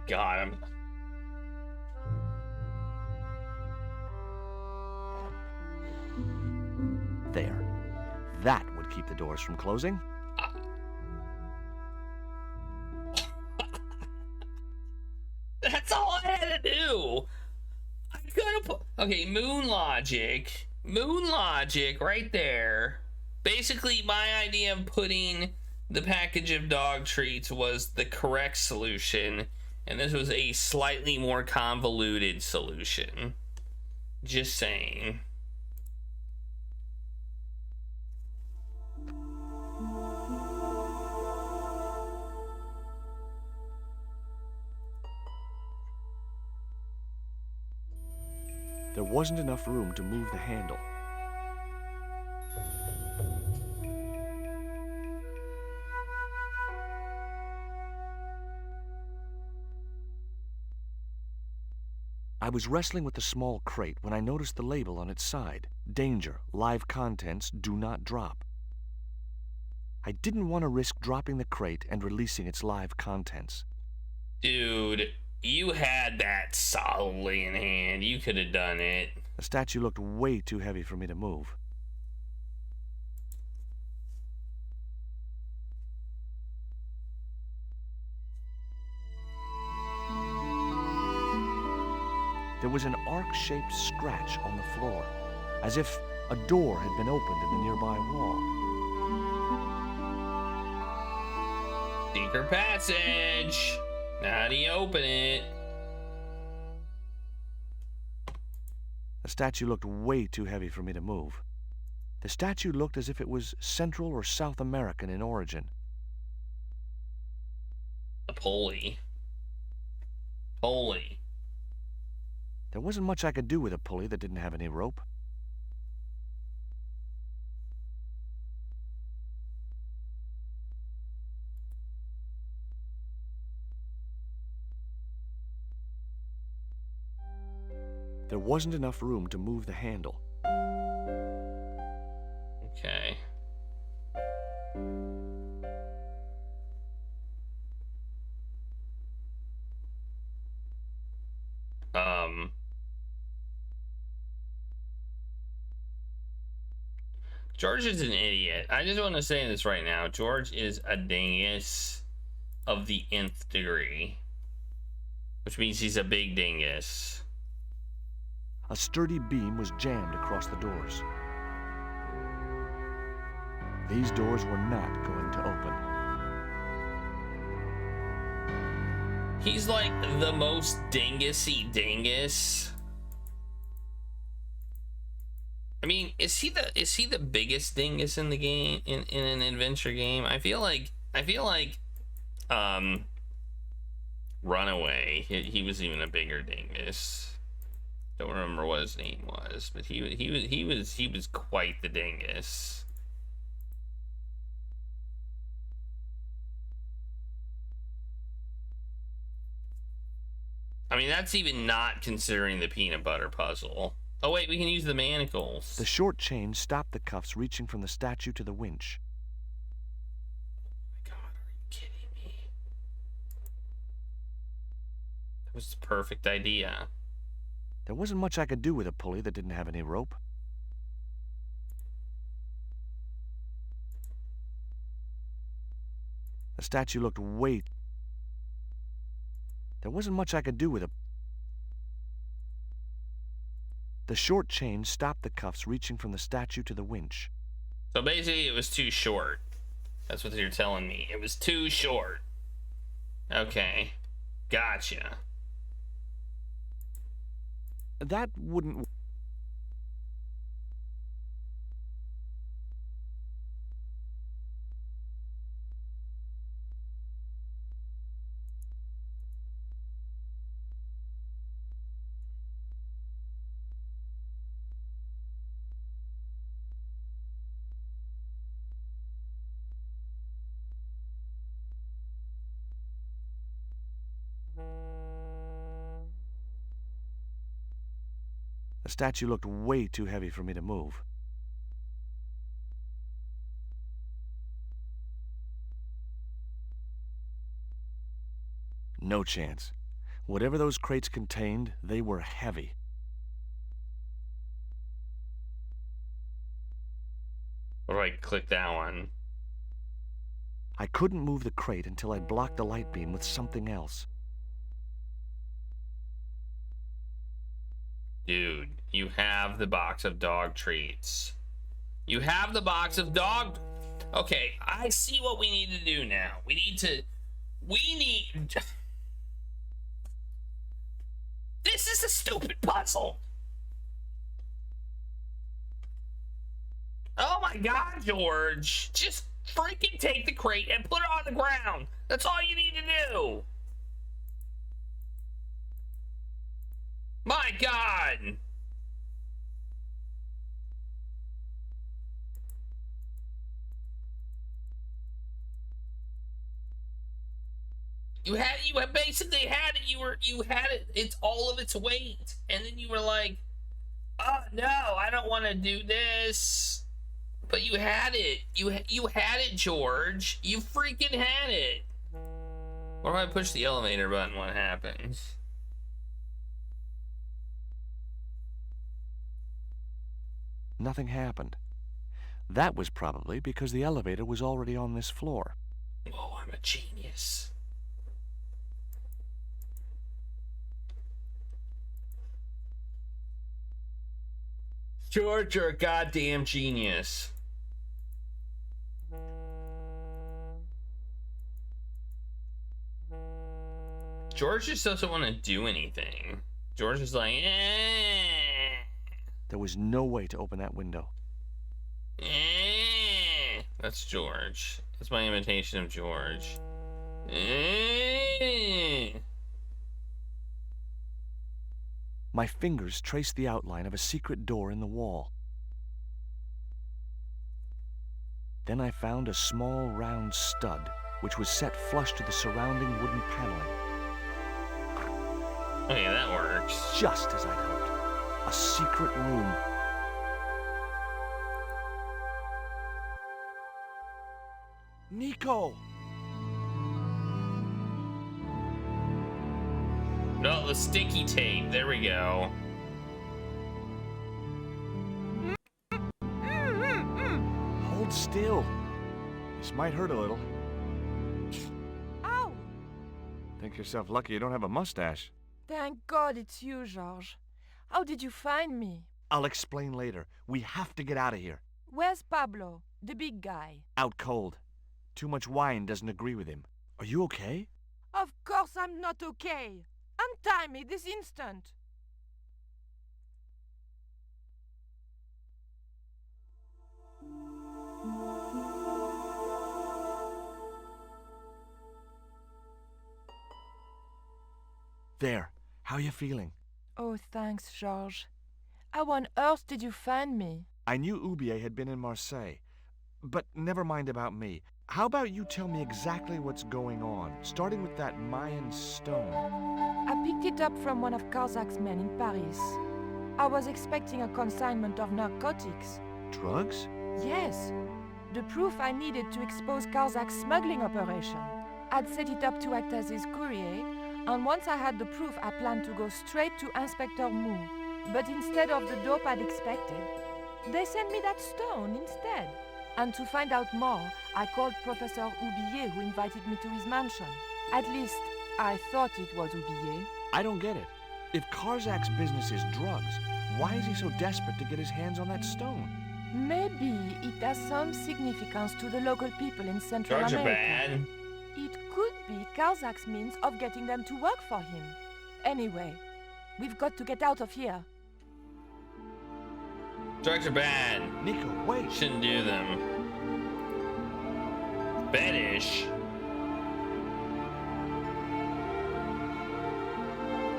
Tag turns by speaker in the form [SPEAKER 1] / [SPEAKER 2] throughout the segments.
[SPEAKER 1] God,
[SPEAKER 2] There. That would keep the doors from closing.
[SPEAKER 1] That's all I had to do. I could have put... Okay, moon logic. Moon logic right there. Basically, my idea of putting the package of dog treats was the correct solution, and this was a slightly more convoluted solution. Just saying.
[SPEAKER 2] There wasn't enough room to move the handle. I was wrestling with the small crate when I noticed the label on its side. Danger, live contents, do not drop. I didn't want to risk dropping the crate and releasing its live contents.
[SPEAKER 1] Dude, you had that solidly in hand. You could have done it.
[SPEAKER 2] The statue looked way too heavy for me to move. There was an arc-shaped scratch on the floor, as if a door had been opened in the nearby wall.
[SPEAKER 1] Secret passage. How do you open it?
[SPEAKER 2] The statue looked way too heavy for me to move. The statue looked as if it was Central or South American in origin.
[SPEAKER 1] A pulley. Pulley.
[SPEAKER 2] There wasn't much I could do with a pulley that didn't have any rope. There wasn't enough room to move the handle.
[SPEAKER 1] Okay. George is an idiot. I just want to say this right now. George is a dingus of the nth degree, which means he's a big dingus.
[SPEAKER 2] A sturdy beam was jammed across the doors. These doors were not going to open.
[SPEAKER 1] He's like the most dingusy dingus. I mean, is he the biggest dingus in the game, in an adventure game? I feel like Runaway, he was even a bigger dingus. Don't remember what his name was, but he was quite the dingus. I mean, that's even not considering the peanut butter puzzle. Oh wait, we can use the manacles.
[SPEAKER 2] The short chain stopped the cuffs reaching from the statue to the winch.
[SPEAKER 1] Oh my God, are you kidding me? That was the perfect idea.
[SPEAKER 2] There wasn't much I could do with a pulley that didn't have any rope. The statue looked way... There wasn't much I could do with a... The short chain stopped the cuffs reaching from the statue to the winch.
[SPEAKER 1] So basically it was too short. That's what you're telling me. It was too short. Okay. Gotcha.
[SPEAKER 2] That wouldn't... The statue looked way too heavy for me to move. No chance. Whatever those crates contained, they were heavy.
[SPEAKER 1] What do I click that one?
[SPEAKER 2] I couldn't move the crate until I blocked the light beam with something else.
[SPEAKER 1] Dude, you have the box of dog treats. You have the box of dog... Okay, I see what we need to do now. We need... This is a stupid puzzle. Oh my god, George. Just freaking take the crate and put it on the ground. That's all you need to do. My god. You basically had it. You had it. It's all of its weight, and then you were like, "Oh no, I don't want to do this." But you had it. You had it, George. You freaking had it. What if I push the elevator button? What happens?
[SPEAKER 2] Nothing happened. That was probably because the elevator was already on this floor.
[SPEAKER 1] Oh, I'm a genius. George, you're a goddamn genius. George just doesn't want to do anything. George is like, eh.
[SPEAKER 2] There was no way to open that window.
[SPEAKER 1] Eh. That's George. That's my imitation of George. Eh.
[SPEAKER 2] My fingers traced the outline of a secret door in the wall. Then I found a small round stud, which was set flush to the surrounding wooden paneling.
[SPEAKER 1] Okay, that works.
[SPEAKER 2] Just as I'd hoped. A secret room. Nico!
[SPEAKER 1] No, the sticky tape. There we go.
[SPEAKER 2] Hold still. This might hurt a little.
[SPEAKER 3] Ow!
[SPEAKER 2] Think yourself lucky you don't have a mustache.
[SPEAKER 3] Thank God it's you, George. How did you find me?
[SPEAKER 2] I'll explain later. We have to get out of here.
[SPEAKER 3] Where's Pablo, the big guy?
[SPEAKER 2] Out cold. Too much wine doesn't agree with him. Are you okay?
[SPEAKER 3] Of course I'm not okay. Untie me this instant.
[SPEAKER 2] There. How are you feeling?
[SPEAKER 3] Oh, thanks, George. How on earth did you find me?
[SPEAKER 2] I knew Ubier had been in Marseilles. But never mind about me. How about you tell me exactly what's going on, starting with that Mayan stone?
[SPEAKER 3] I picked it up from one of Karzak's men in Paris. I was expecting a consignment of narcotics.
[SPEAKER 2] Drugs?
[SPEAKER 3] Yes. The proof I needed to expose Karzak's smuggling operation. I'd set it up to act as his courier, and once I had the proof, I planned to go straight to Inspector Mou. But instead of the dope I'd expected, they sent me that stone instead. And to find out more, I called Professor Ubier, who invited me to his mansion. At least, I thought it was Ubier.
[SPEAKER 2] I don't get it. If Karzak's business is drugs, why is he so desperate to get his hands on that stone?
[SPEAKER 3] Maybe it has some significance to the local people in Central
[SPEAKER 1] Drugs are
[SPEAKER 3] America.
[SPEAKER 1] bad.
[SPEAKER 3] It could be Karzak's means of getting them to work for him. Anyway, we've got to get out of here.
[SPEAKER 1] Drugs are bad.
[SPEAKER 2] Nico, wait!
[SPEAKER 1] Shouldn't do them. Badish.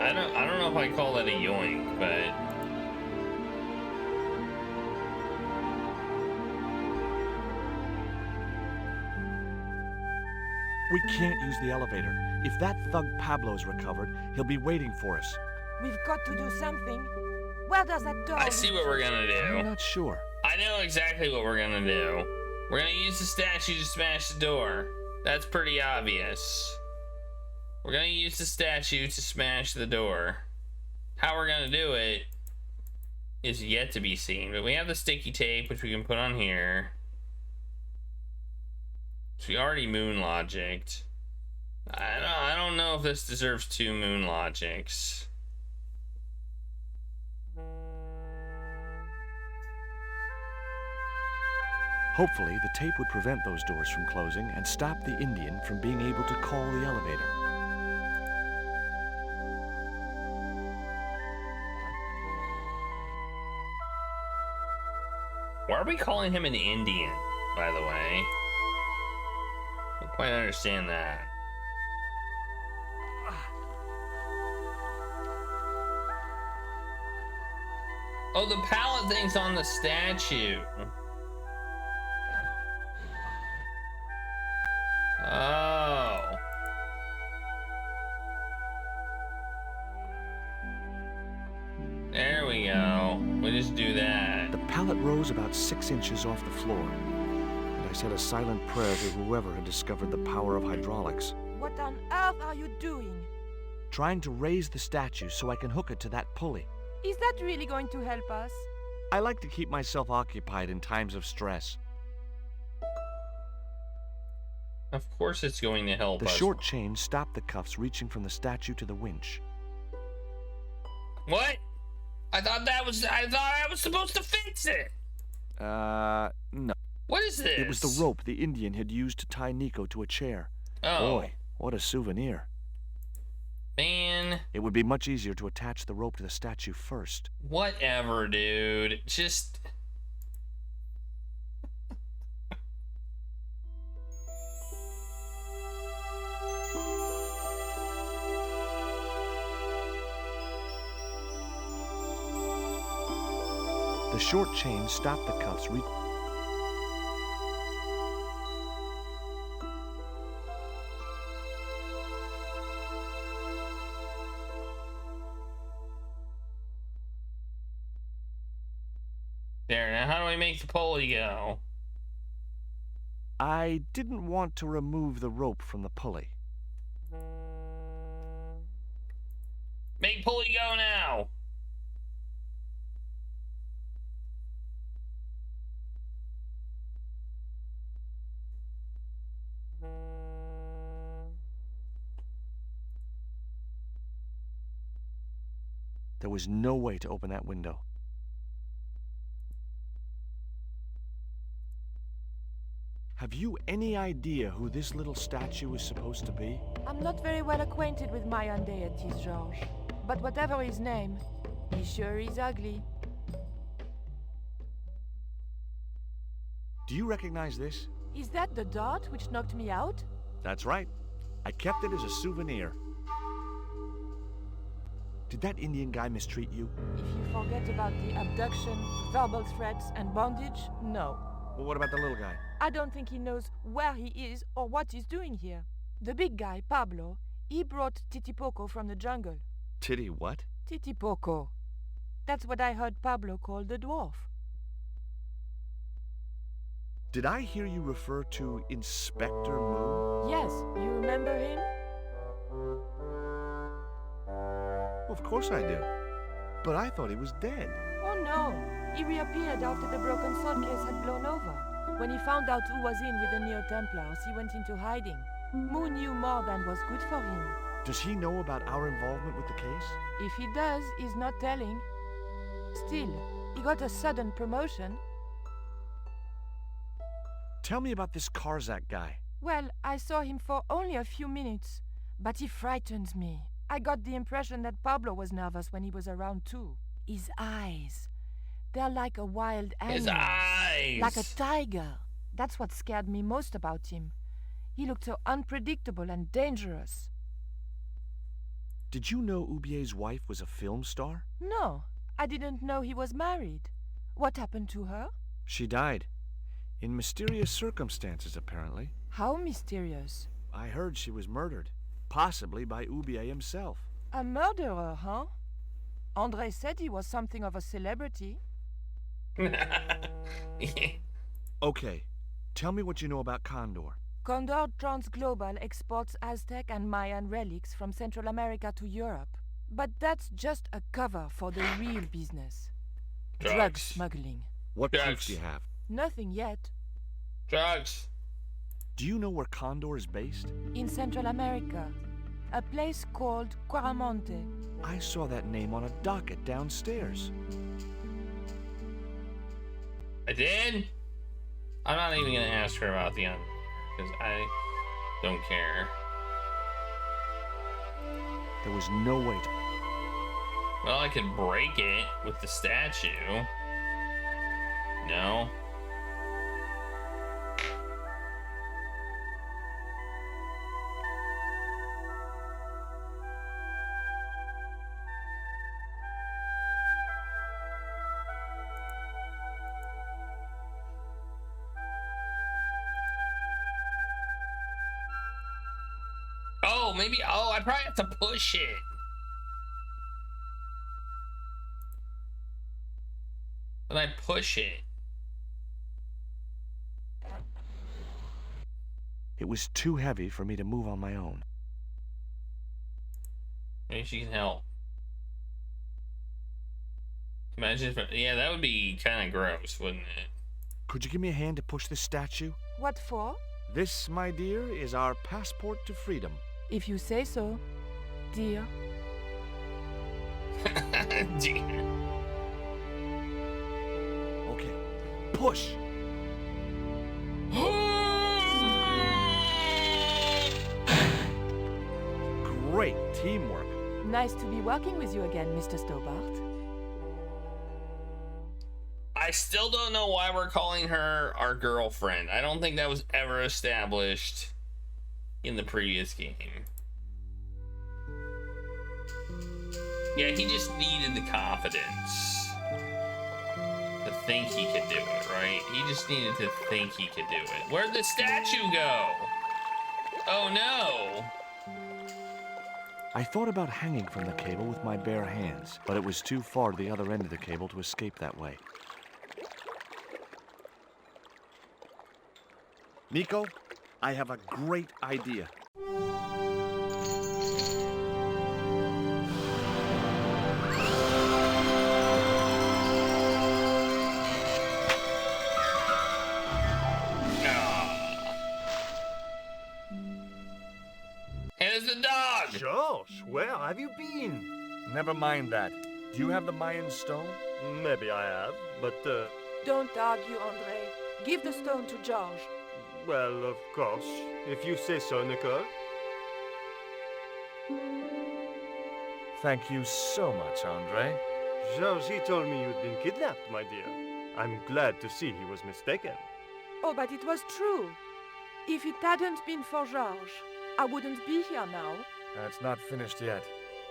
[SPEAKER 1] I don't know if I call that a yoink, but
[SPEAKER 2] We can't use the elevator. If that thug Pablo's recovered, he'll be waiting for us.
[SPEAKER 3] We've got to do something. Where does that door
[SPEAKER 1] I see what we're gonna
[SPEAKER 2] I'm
[SPEAKER 1] do.
[SPEAKER 2] not sure.
[SPEAKER 1] I know exactly what we're gonna do. We're gonna use the statue to smash the door. That's pretty obvious. We're gonna use the statue to smash the door. How we're gonna do it is yet to be seen, but we have the sticky tape, which we can put on here. So we already moon logicked. I don't know if this deserves 2 moon logics.
[SPEAKER 2] Hopefully, the tape would prevent those doors from closing and stop the Indian from being able to call the elevator.
[SPEAKER 1] Why are we calling him an Indian, by the way? I don't quite understand that. Oh, the pallet thing's on the statue. Oh. There we go. We just do that.
[SPEAKER 2] The pallet rose about 6 inches off the floor, and I said a silent prayer to whoever had discovered the power of hydraulics.
[SPEAKER 3] What on earth are you doing?
[SPEAKER 2] Trying to raise the statue so I can hook it to that pulley.
[SPEAKER 3] Is that really going to help us?
[SPEAKER 2] I like to keep myself occupied in times of stress.
[SPEAKER 1] Of course it's going to help
[SPEAKER 2] The
[SPEAKER 1] us.
[SPEAKER 2] short chain stopped the cuffs reaching from the statue to the winch.
[SPEAKER 1] What? I thought I was supposed to fix it.
[SPEAKER 2] No.
[SPEAKER 1] What is this?
[SPEAKER 2] It was the rope the Indian had used to tie Nico to a chair.
[SPEAKER 1] Oh.
[SPEAKER 2] Boy, what a souvenir.
[SPEAKER 1] Man.
[SPEAKER 2] It would be much easier to attach the rope to the statue first.
[SPEAKER 1] Whatever, dude. Just...
[SPEAKER 2] The short chain stopped the cuffs
[SPEAKER 1] There, now how do we make the pulley go?
[SPEAKER 2] I didn't want to remove the rope from the pulley.
[SPEAKER 1] Make pulley go now!
[SPEAKER 2] There was no way to open that window. Have you any idea who this little statue is supposed to be?
[SPEAKER 3] I'm not very well acquainted with Mayan deities, George. But whatever his name, he sure is ugly.
[SPEAKER 2] Do you recognize this?
[SPEAKER 3] Is that the dart which knocked me out?
[SPEAKER 2] That's right. I kept it as a souvenir. Did that Indian guy mistreat you?
[SPEAKER 3] If you forget about the abduction, verbal threats, and bondage, no.
[SPEAKER 2] Well, what about the little guy?
[SPEAKER 3] I don't think he knows where he is or what he's doing here. The big guy, Pablo, he brought Titipoco from the jungle.
[SPEAKER 2] Titty what?
[SPEAKER 3] Titipoco. That's what I heard Pablo call the dwarf.
[SPEAKER 2] Did I hear you refer to Inspector Moon?
[SPEAKER 3] Yes, you remember him?
[SPEAKER 2] Well, of course I do. But I thought he was dead.
[SPEAKER 3] Oh no, he reappeared after the broken sword case had blown over. When he found out who was in with the Neo-Templars, he went into hiding. Moon knew more than was good for him.
[SPEAKER 2] Does he know about our involvement with the case?
[SPEAKER 3] If he does, he's not telling. Still, he got a sudden promotion.
[SPEAKER 2] Tell me about this Karzak guy.
[SPEAKER 3] Well, I saw him for only a few minutes, but he frightens me. I got the impression that Pablo was nervous when he was around too. His eyes, they're like a wild animal.
[SPEAKER 1] His eyes!
[SPEAKER 3] Like a tiger. That's what scared me most about him. He looked so unpredictable and dangerous.
[SPEAKER 2] Did you know Ubier's wife was a film star?
[SPEAKER 3] No, I didn't know he was married. What happened to her?
[SPEAKER 2] She died. In mysterious circumstances, apparently.
[SPEAKER 3] How mysterious.
[SPEAKER 2] I heard she was murdered. Possibly by Ubier himself.
[SPEAKER 3] A murderer, huh? André said he was something of a celebrity.
[SPEAKER 2] Okay, tell me what you know about Condor.
[SPEAKER 3] Condor Transglobal exports Aztec and Mayan relics from Central America to Europe. But that's just a cover for the real business. Drug smuggling.
[SPEAKER 2] What
[SPEAKER 1] Drugs.
[SPEAKER 2] proofs do you have?
[SPEAKER 3] Nothing yet.
[SPEAKER 1] Drugs.
[SPEAKER 2] Do you know where Condor is based?
[SPEAKER 3] In Central America, a place called Quaramonte.
[SPEAKER 2] I saw that name on a docket downstairs.
[SPEAKER 1] I did? I'm not even gonna ask her about the other, because I don't care.
[SPEAKER 2] There was no way to...
[SPEAKER 1] Well, I could break it with the statue. No? Oh, maybe. Oh, I probably have to push it. When I push it.
[SPEAKER 2] It was too heavy for me to move on my own.
[SPEAKER 1] Maybe she can help. Imagine if. Yeah, that would be kind of gross, wouldn't it?
[SPEAKER 2] Could you give me a hand to push this statue?
[SPEAKER 3] What for?
[SPEAKER 2] This, my dear, is our passport to freedom.
[SPEAKER 3] If you say so, dear.
[SPEAKER 1] Dear.
[SPEAKER 2] Okay, push! Great teamwork.
[SPEAKER 3] Nice to be working with you again, Mr. Stobbart.
[SPEAKER 1] I still don't know why we're calling her our girlfriend. I don't think that was ever established in the previous game. Yeah, he just needed the confidence to think he could do it, right? He just needed to think he could do it. Where'd the statue go? Oh no!
[SPEAKER 2] I thought about hanging from the cable with my bare hands, but it was too far to the other end of the cable to escape that way. Nico, I have a great idea.
[SPEAKER 1] Here's the dog!
[SPEAKER 4] George, where have you been?
[SPEAKER 2] Never mind that. Do you have the Mayan stone?
[SPEAKER 4] Maybe I have, but,
[SPEAKER 3] Don't argue, Andre. Give the stone to George.
[SPEAKER 4] well, of course, if you say so, Nicole.
[SPEAKER 2] Thank you so much, Andre.
[SPEAKER 4] George, he told me you'd been kidnapped, my dear. I'm glad to see he was mistaken.
[SPEAKER 3] Oh, but it was true. If it hadn't been for George, I wouldn't be here now.
[SPEAKER 2] It's not finished yet.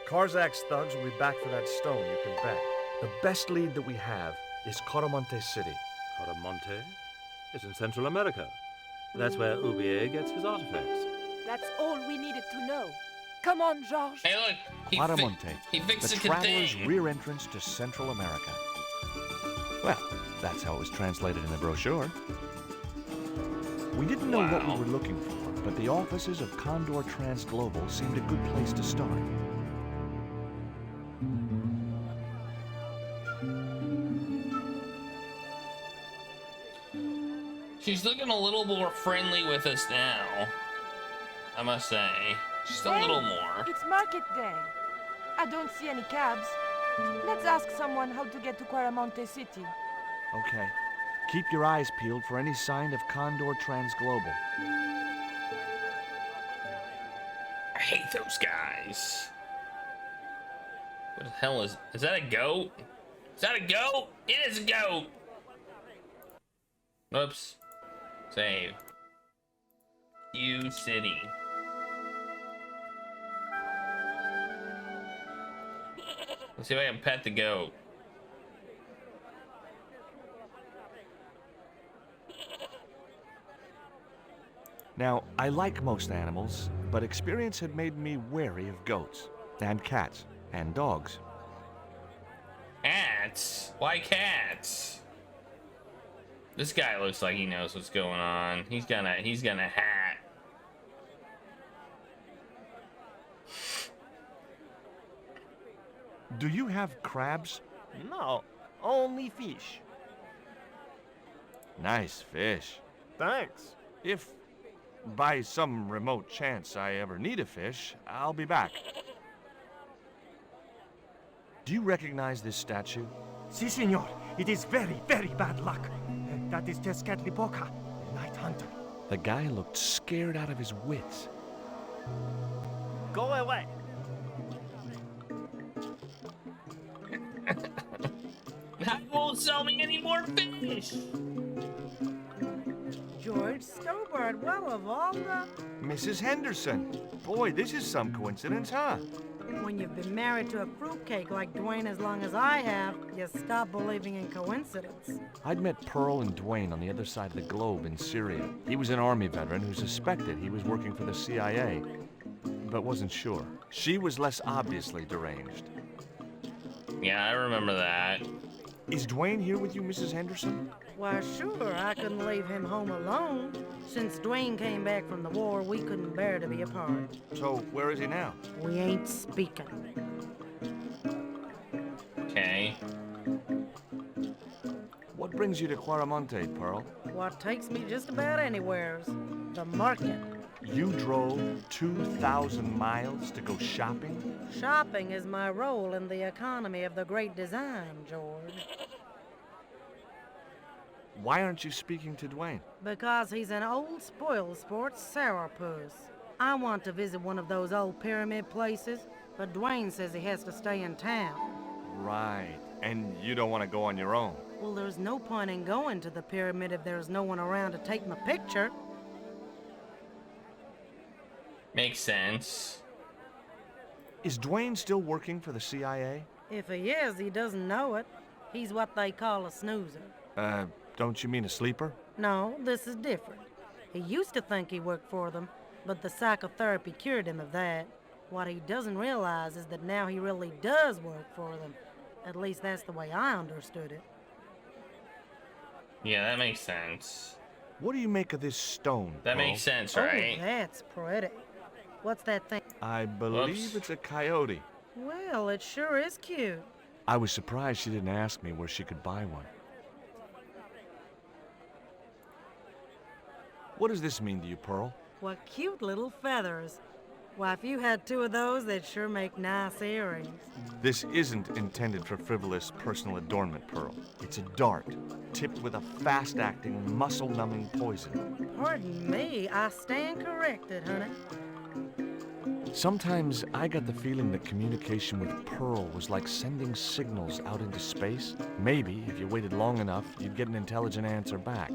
[SPEAKER 2] Karzak's thugs will be back for that stone, you can bet. The best lead that we have is Quaramonte City.
[SPEAKER 4] Quaramonte is in Central America. That's where Ubier gets his artifacts.
[SPEAKER 3] That's all we needed to know. Come on, George.
[SPEAKER 1] Hey, look!
[SPEAKER 2] Quaramonte,
[SPEAKER 1] he fixed
[SPEAKER 2] the
[SPEAKER 1] the
[SPEAKER 2] traveler's
[SPEAKER 1] thing.
[SPEAKER 2] rear entrance to Central America. Well, that's how it was translated in the brochure. We didn't know what we
[SPEAKER 1] Wow.
[SPEAKER 2] were looking for, but the offices of Condor Transglobal seemed a good place to start.
[SPEAKER 1] She's looking a little more friendly with us now. I must say. Just a
[SPEAKER 3] Hey,
[SPEAKER 1] little more.
[SPEAKER 3] It's market day. I don't see any cabs. Let's ask someone how to get to Quaramonte City.
[SPEAKER 2] Okay. Keep your eyes peeled for any sign of Condor Transglobal.
[SPEAKER 1] I hate those guys. What the hell is that a goat? Is that a goat? It is a goat! Whoops. Save. U City. Let's see if I can pet the goat.
[SPEAKER 2] Now, I like most animals, but experience had made me wary of goats, and cats, and dogs.
[SPEAKER 1] Cats? Why cats? This guy looks like he knows what's going on. He's gonna hat.
[SPEAKER 2] Do you have crabs?
[SPEAKER 5] No, only fish.
[SPEAKER 2] Nice fish.
[SPEAKER 5] Thanks.
[SPEAKER 2] If by some remote chance I ever need a fish, I'll be back. Do you recognize this statue?
[SPEAKER 5] Si, senor. It is very, very bad luck. That is Tezcatlipoca, the night hunter.
[SPEAKER 2] The guy looked scared out of his wits.
[SPEAKER 5] Go away.
[SPEAKER 1] That won't sell me any more fish.
[SPEAKER 6] George Stobbart, well, of all the...
[SPEAKER 2] Mrs. Henderson. Boy, this is some coincidence, huh?
[SPEAKER 6] When you've been married to a fruitcake like Dwayne as long as I have, you stop believing in coincidence.
[SPEAKER 2] I'd met Pearl and Dwayne on the other side of the globe in Syria. He was an Army veteran who suspected he was working for the CIA, but wasn't sure. She was less obviously deranged.
[SPEAKER 1] Yeah, I remember that.
[SPEAKER 2] Is Dwayne here with you, Mrs. Henderson?
[SPEAKER 6] Why, sure, I couldn't leave him home alone. Since Dwayne came back from the war, we couldn't bear to be apart.
[SPEAKER 2] So, where is he now?
[SPEAKER 6] We ain't speaking.
[SPEAKER 1] Okay.
[SPEAKER 2] What brings you to Quaramonte, Pearl?
[SPEAKER 6] What takes me just about anywheres? The market.
[SPEAKER 2] You drove 2,000 miles to go shopping?
[SPEAKER 6] Shopping is my role in the economy of the Great Design, George.
[SPEAKER 2] Why aren't you speaking to Dwayne?
[SPEAKER 6] Because he's an old spoil sport sourpuss. I want to visit one of those old pyramid places, but Dwayne says he has to stay in town.
[SPEAKER 2] Right. And you don't want to go on your own?
[SPEAKER 6] Well, there's no point in going to the pyramid if there's no one around to take my picture.
[SPEAKER 1] Makes sense.
[SPEAKER 2] Is Dwayne still working for the CIA?
[SPEAKER 6] If he is, he doesn't know it. He's what they call a snoozer.
[SPEAKER 2] Don't you mean a sleeper?
[SPEAKER 6] No, this is different. He used to think he worked for them, but the psychotherapy cured him of that. What he doesn't realize is that now he really does work for them. At least that's the way I understood it.
[SPEAKER 1] Yeah, that makes sense.
[SPEAKER 2] What do you make of this stone,
[SPEAKER 1] That
[SPEAKER 2] Pearl?
[SPEAKER 1] makes sense,
[SPEAKER 6] Oh,
[SPEAKER 1] right?
[SPEAKER 6] that's pretty. What's that thing?
[SPEAKER 2] I believe
[SPEAKER 1] Whoops.
[SPEAKER 2] it's a coyote.
[SPEAKER 6] Well, it sure is cute.
[SPEAKER 2] I was surprised she didn't ask me where she could buy one. What does this mean to you, Pearl?
[SPEAKER 6] What cute little feathers. Why, if you had two of those, they'd sure make nice earrings.
[SPEAKER 2] This isn't intended for frivolous personal adornment, Pearl. It's a dart, tipped with a fast-acting, muscle-numbing poison.
[SPEAKER 6] Pardon me, I stand corrected, honey.
[SPEAKER 2] Sometimes I got the feeling that communication with Pearl was like sending signals out into space. Maybe, if you waited long enough, you'd get an intelligent answer back.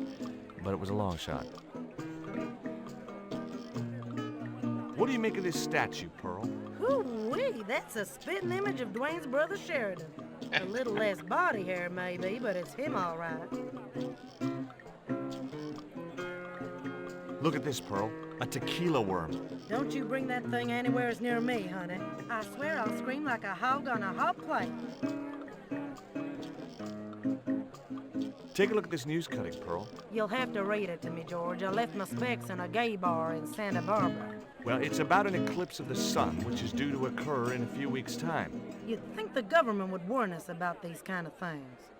[SPEAKER 2] But it was a long shot. What do you make of this statue, Pearl?
[SPEAKER 6] Hoo-wee, that's a spitting image of Dwayne's brother Sheridan. A little less body hair, maybe, but it's him all right.
[SPEAKER 2] Look at this, Pearl. A tequila worm.
[SPEAKER 6] Don't you bring that thing anywhere near me, honey. I swear I'll scream like a hog on a hot plate.
[SPEAKER 2] Take a look at this news cutting, Pearl.
[SPEAKER 6] You'll have to read it to me, George. I left my specs in a gay bar in Santa Barbara.
[SPEAKER 2] Well, it's about an eclipse of the sun, which is due to occur in a few weeks' time.
[SPEAKER 6] You'd think the government would warn us about these kind of things.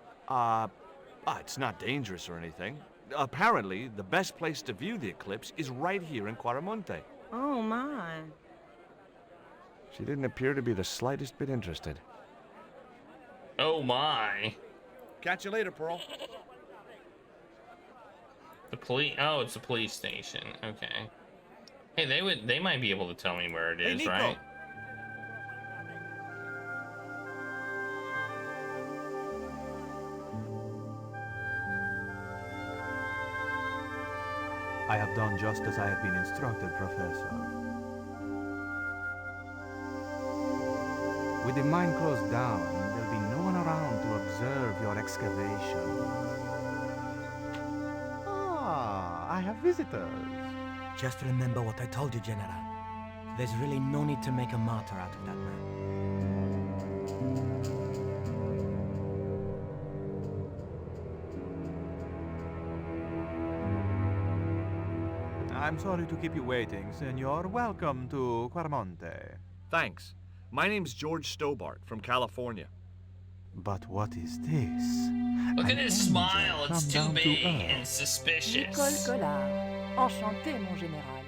[SPEAKER 2] It's not dangerous or anything. Apparently, the best place to view the eclipse is right here in Quaramonte.
[SPEAKER 6] Oh, my.
[SPEAKER 2] She didn't appear to be the slightest bit interested.
[SPEAKER 1] Oh my.
[SPEAKER 2] Catch you later, Pearl.
[SPEAKER 1] The police. Oh, it's a police station. Okay. Hey, they might be able to tell me where it is,
[SPEAKER 2] Nico.
[SPEAKER 1] right?
[SPEAKER 7] I have done just as I have been instructed, Professor. With the mine closed down, there'll be no one around to observe your excavation. Ah, I have visitors.
[SPEAKER 8] Just remember what I told you, General. There's really no need to make a martyr out of that man.
[SPEAKER 7] I'm sorry to keep you waiting, Senor. Welcome to Quaramonte.
[SPEAKER 2] Thanks. My name's George Stobbart from California.
[SPEAKER 7] But what is this?
[SPEAKER 1] Look at
[SPEAKER 7] An
[SPEAKER 1] his
[SPEAKER 7] angel
[SPEAKER 1] smile. It's
[SPEAKER 7] come
[SPEAKER 1] too
[SPEAKER 7] down to
[SPEAKER 1] big
[SPEAKER 7] earth.
[SPEAKER 1] and suspicious.
[SPEAKER 3] Nicole Collard. Enchanté, mon général.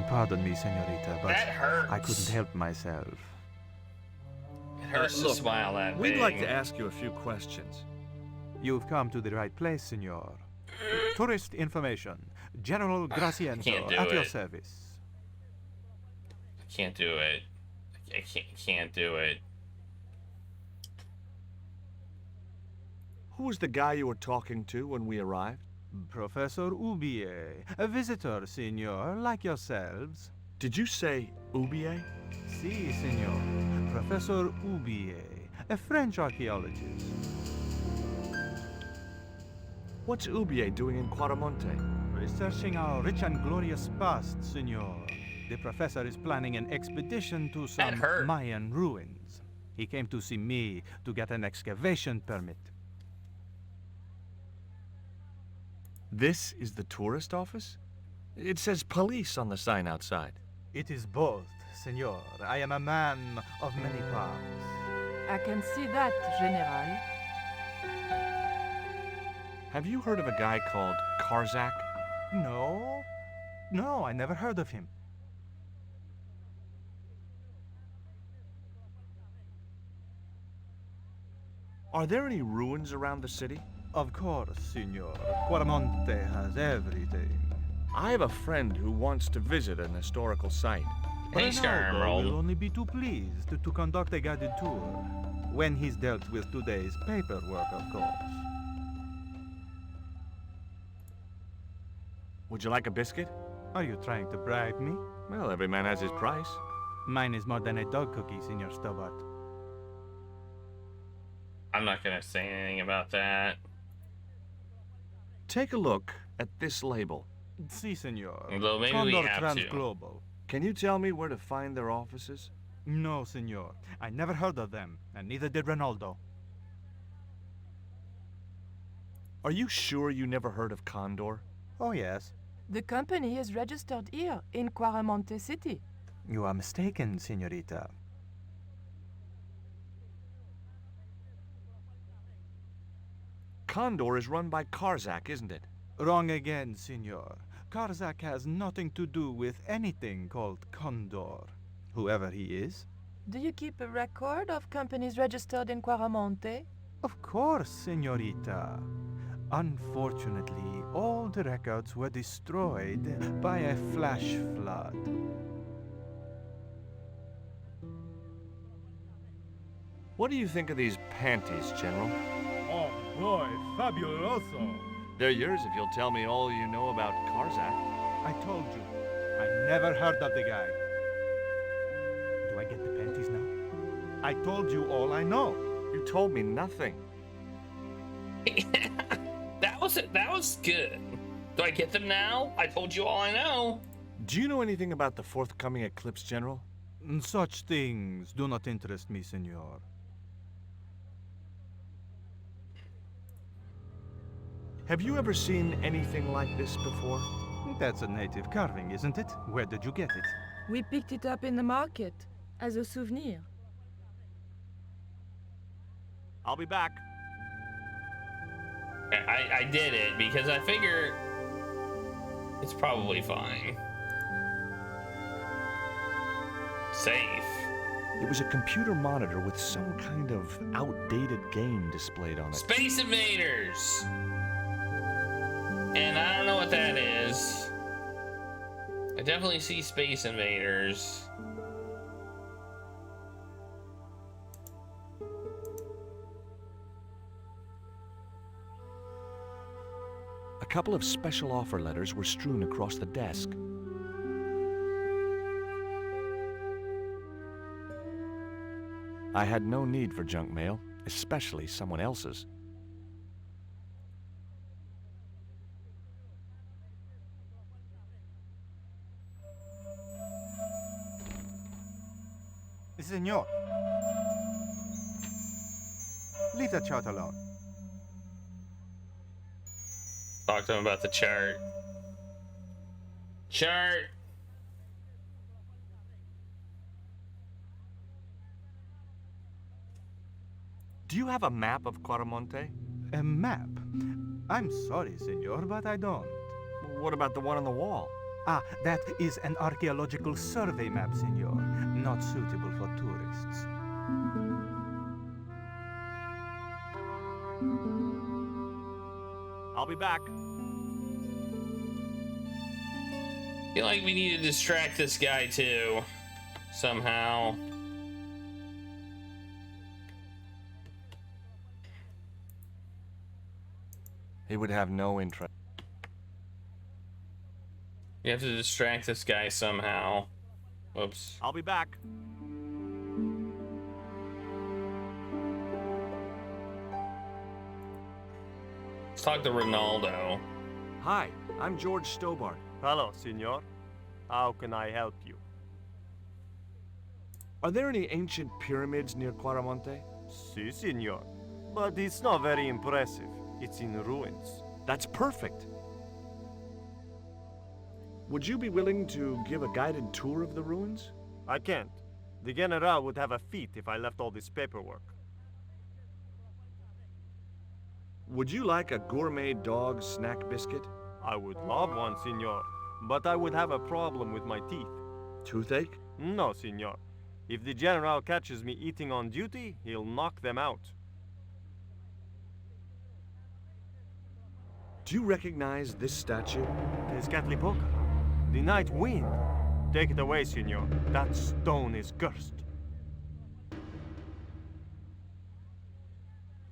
[SPEAKER 7] Pardon me, senorita, but
[SPEAKER 1] That hurts.
[SPEAKER 7] I couldn't help myself.
[SPEAKER 1] It hurts to
[SPEAKER 2] Look,
[SPEAKER 1] smile that
[SPEAKER 2] We'd
[SPEAKER 1] big.
[SPEAKER 2] like to ask you a few questions.
[SPEAKER 7] You've come to the right place, senor. Tourist information. General
[SPEAKER 1] Can't
[SPEAKER 7] Graciento
[SPEAKER 1] do
[SPEAKER 7] at your
[SPEAKER 1] it.
[SPEAKER 7] service.
[SPEAKER 1] I can't do it. I can't do it.
[SPEAKER 2] Who was the guy you were talking to when we arrived?
[SPEAKER 7] Professor Oubier, a visitor, senor, like yourselves.
[SPEAKER 2] Did you say Oubier?
[SPEAKER 7] Si, senor. Professor Oubier, a French archaeologist.
[SPEAKER 2] What's Oubier doing in Quaramonte?
[SPEAKER 7] Researching our rich and glorious past, senor. The professor is planning an expedition to some
[SPEAKER 1] hurt.
[SPEAKER 7] Mayan ruins. He came to see me to get an excavation permit.
[SPEAKER 2] This is the tourist office? It says police on the sign outside.
[SPEAKER 7] It is both, senor. I am a man of many parts.
[SPEAKER 3] I can see that, General.
[SPEAKER 2] Have you heard of a guy called Karzak?
[SPEAKER 7] No. No, I never heard of him.
[SPEAKER 2] Are there any ruins around the city?
[SPEAKER 7] Of course, senor. Quaramonte has everything.
[SPEAKER 2] I have a friend who wants to visit an historical site.
[SPEAKER 1] Thanks,
[SPEAKER 7] Ronaldo
[SPEAKER 1] Emerald.
[SPEAKER 7] will only be too pleased to conduct a guided tour. When he's dealt with today's paperwork, of course.
[SPEAKER 2] Would you like a biscuit?
[SPEAKER 7] Are you trying to bribe me?
[SPEAKER 2] Well, every man has his price.
[SPEAKER 7] Mine is more than a dog cookie, Senor Stobbart.
[SPEAKER 1] I'm not gonna say anything about that.
[SPEAKER 2] Take a look at this label.
[SPEAKER 7] Si, senor.
[SPEAKER 1] Although maybe we
[SPEAKER 7] Condor
[SPEAKER 1] have to.
[SPEAKER 7] Transglobal.
[SPEAKER 2] Can you tell me where to find their offices?
[SPEAKER 7] No, senor. I never heard of them, and neither did Ronaldo.
[SPEAKER 2] Are you sure you never heard of Condor?
[SPEAKER 7] Oh, yes.
[SPEAKER 3] The company is registered here in Quaramonte City.
[SPEAKER 7] You are mistaken, senorita.
[SPEAKER 2] Condor is run by Karzak, isn't it?
[SPEAKER 7] Wrong again, senor. Karzak has nothing to do with anything called Condor. Whoever he is.
[SPEAKER 3] Do you keep a record of companies registered in Quaramonte?
[SPEAKER 7] Of course, senorita. Unfortunately, all the records were destroyed by a flash flood.
[SPEAKER 2] What do you think of these panties, General?
[SPEAKER 5] Oh boy, fabuloso.
[SPEAKER 2] They're yours if you'll tell me all you know about Karzak.
[SPEAKER 7] I told you, I never heard of the guy. Do I get the panties now? I told you all I know.
[SPEAKER 2] You told me nothing.
[SPEAKER 1] That was good. Do I get them now? I told you all I know.
[SPEAKER 2] Do you know anything about the forthcoming eclipse, General?
[SPEAKER 7] Such things do not interest me, senor.
[SPEAKER 2] Have you ever seen anything like this before?
[SPEAKER 7] That's a native carving, isn't it? Where did you get it?
[SPEAKER 3] We picked it up in the market as a souvenir.
[SPEAKER 2] I'll be back.
[SPEAKER 1] I did it because I figure it's probably fine. Safe.
[SPEAKER 2] It was a computer monitor with some kind of outdated game displayed on it.
[SPEAKER 1] Space Invaders! And I don't know what that is. I definitely see Space Invaders.
[SPEAKER 2] A couple of special offer letters were strewn across the desk. I had no need for junk mail, especially someone else's.
[SPEAKER 7] Senor. Leave that chart alone.
[SPEAKER 1] Talk to him about the chart. Chart.
[SPEAKER 2] Do you have a map of Quaramonte?
[SPEAKER 7] A map? I'm sorry, senor, but I don't.
[SPEAKER 2] What about the one on the wall?
[SPEAKER 7] Ah, that is an archaeological survey map, senor. Not suitable for tourists.
[SPEAKER 2] I'll be back.
[SPEAKER 1] I feel like we need to distract this guy too, somehow.
[SPEAKER 2] He would have no interest.
[SPEAKER 1] We have to distract this guy somehow. Whoops.
[SPEAKER 2] I'll be back.
[SPEAKER 1] Let's talk to Ronaldo.
[SPEAKER 2] Hi, I'm George Stobbart.
[SPEAKER 9] Hello, senor. How can I help you?
[SPEAKER 2] Are there any ancient pyramids near Quaramonte?
[SPEAKER 9] Si, senor. But it's not very impressive. It's in ruins.
[SPEAKER 2] That's perfect. Would you be willing to give a guided tour of the ruins?
[SPEAKER 9] I can't. The General would have a fit if I left all this paperwork.
[SPEAKER 2] Would you like a gourmet dog snack biscuit?
[SPEAKER 9] I would love one, senor. But I would have a problem with my teeth.
[SPEAKER 2] Toothache?
[SPEAKER 9] No, senor. If the General catches me eating on duty, he'll knock them out.
[SPEAKER 2] Do you recognize this statue?
[SPEAKER 9] Tezcatlipoca. The night wind. Take it away, senor. That stone is cursed.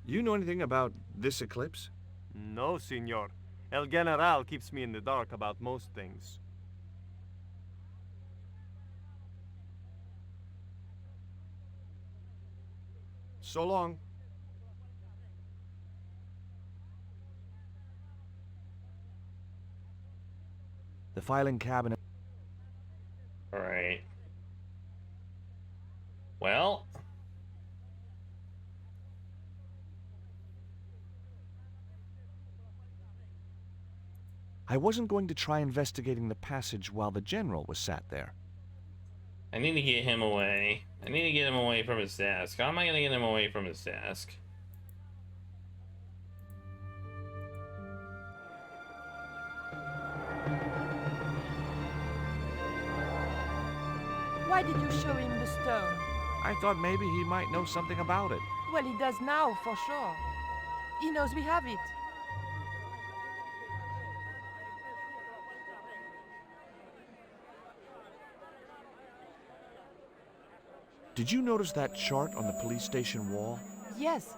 [SPEAKER 2] You know anything about this eclipse?
[SPEAKER 9] No, senor. El General keeps me in the dark about most things.
[SPEAKER 2] So long. The filing cabinet.
[SPEAKER 1] All right. Well.
[SPEAKER 2] I wasn't going to try investigating the passage while the general was sat there.
[SPEAKER 1] I need to get him away. I need to get him away from his desk. How am I going to get him away from his desk?
[SPEAKER 3] Why did you show him the stone?
[SPEAKER 2] I thought maybe he might know something about it.
[SPEAKER 3] Well, he does now, for sure. He knows we have it.
[SPEAKER 2] Did you notice that chart on the police station wall?
[SPEAKER 3] Yes,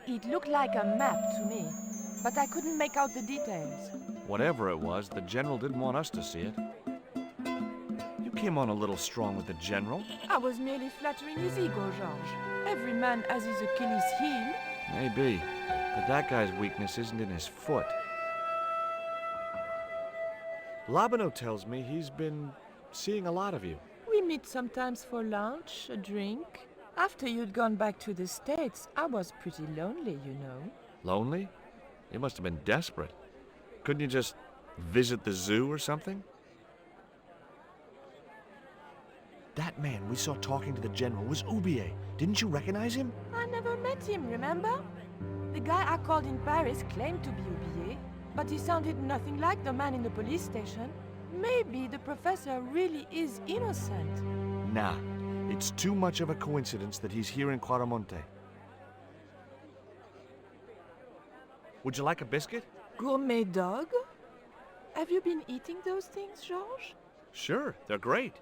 [SPEAKER 3] it looked like a map to me, but I couldn't make out the details.
[SPEAKER 2] Whatever it was, the general didn't want us to see it. You came on a little strong with the general.
[SPEAKER 3] I was merely flattering his ego, George. Every man has his Achilles heel.
[SPEAKER 2] Maybe, but that guy's weakness isn't in his foot. Labano tells me he's been seeing a lot of you.
[SPEAKER 3] We meet sometimes for lunch, a drink. After you'd gone back to the States, I was pretty lonely, you know.
[SPEAKER 2] Lonely? You must have been desperate. Couldn't you just visit the zoo or something? That man we saw talking to the general was Ubier. Didn't you recognize him?
[SPEAKER 3] I never met him, remember? The guy I called in Paris claimed to be Ubier, but he sounded nothing like the man in the police station. Maybe the professor really is innocent.
[SPEAKER 2] Nah, it's too much of a coincidence that he's here in Quaramonte. Would you like a biscuit?
[SPEAKER 3] Gourmet dog? Have you been eating those things, Georges?
[SPEAKER 2] Sure, they're great.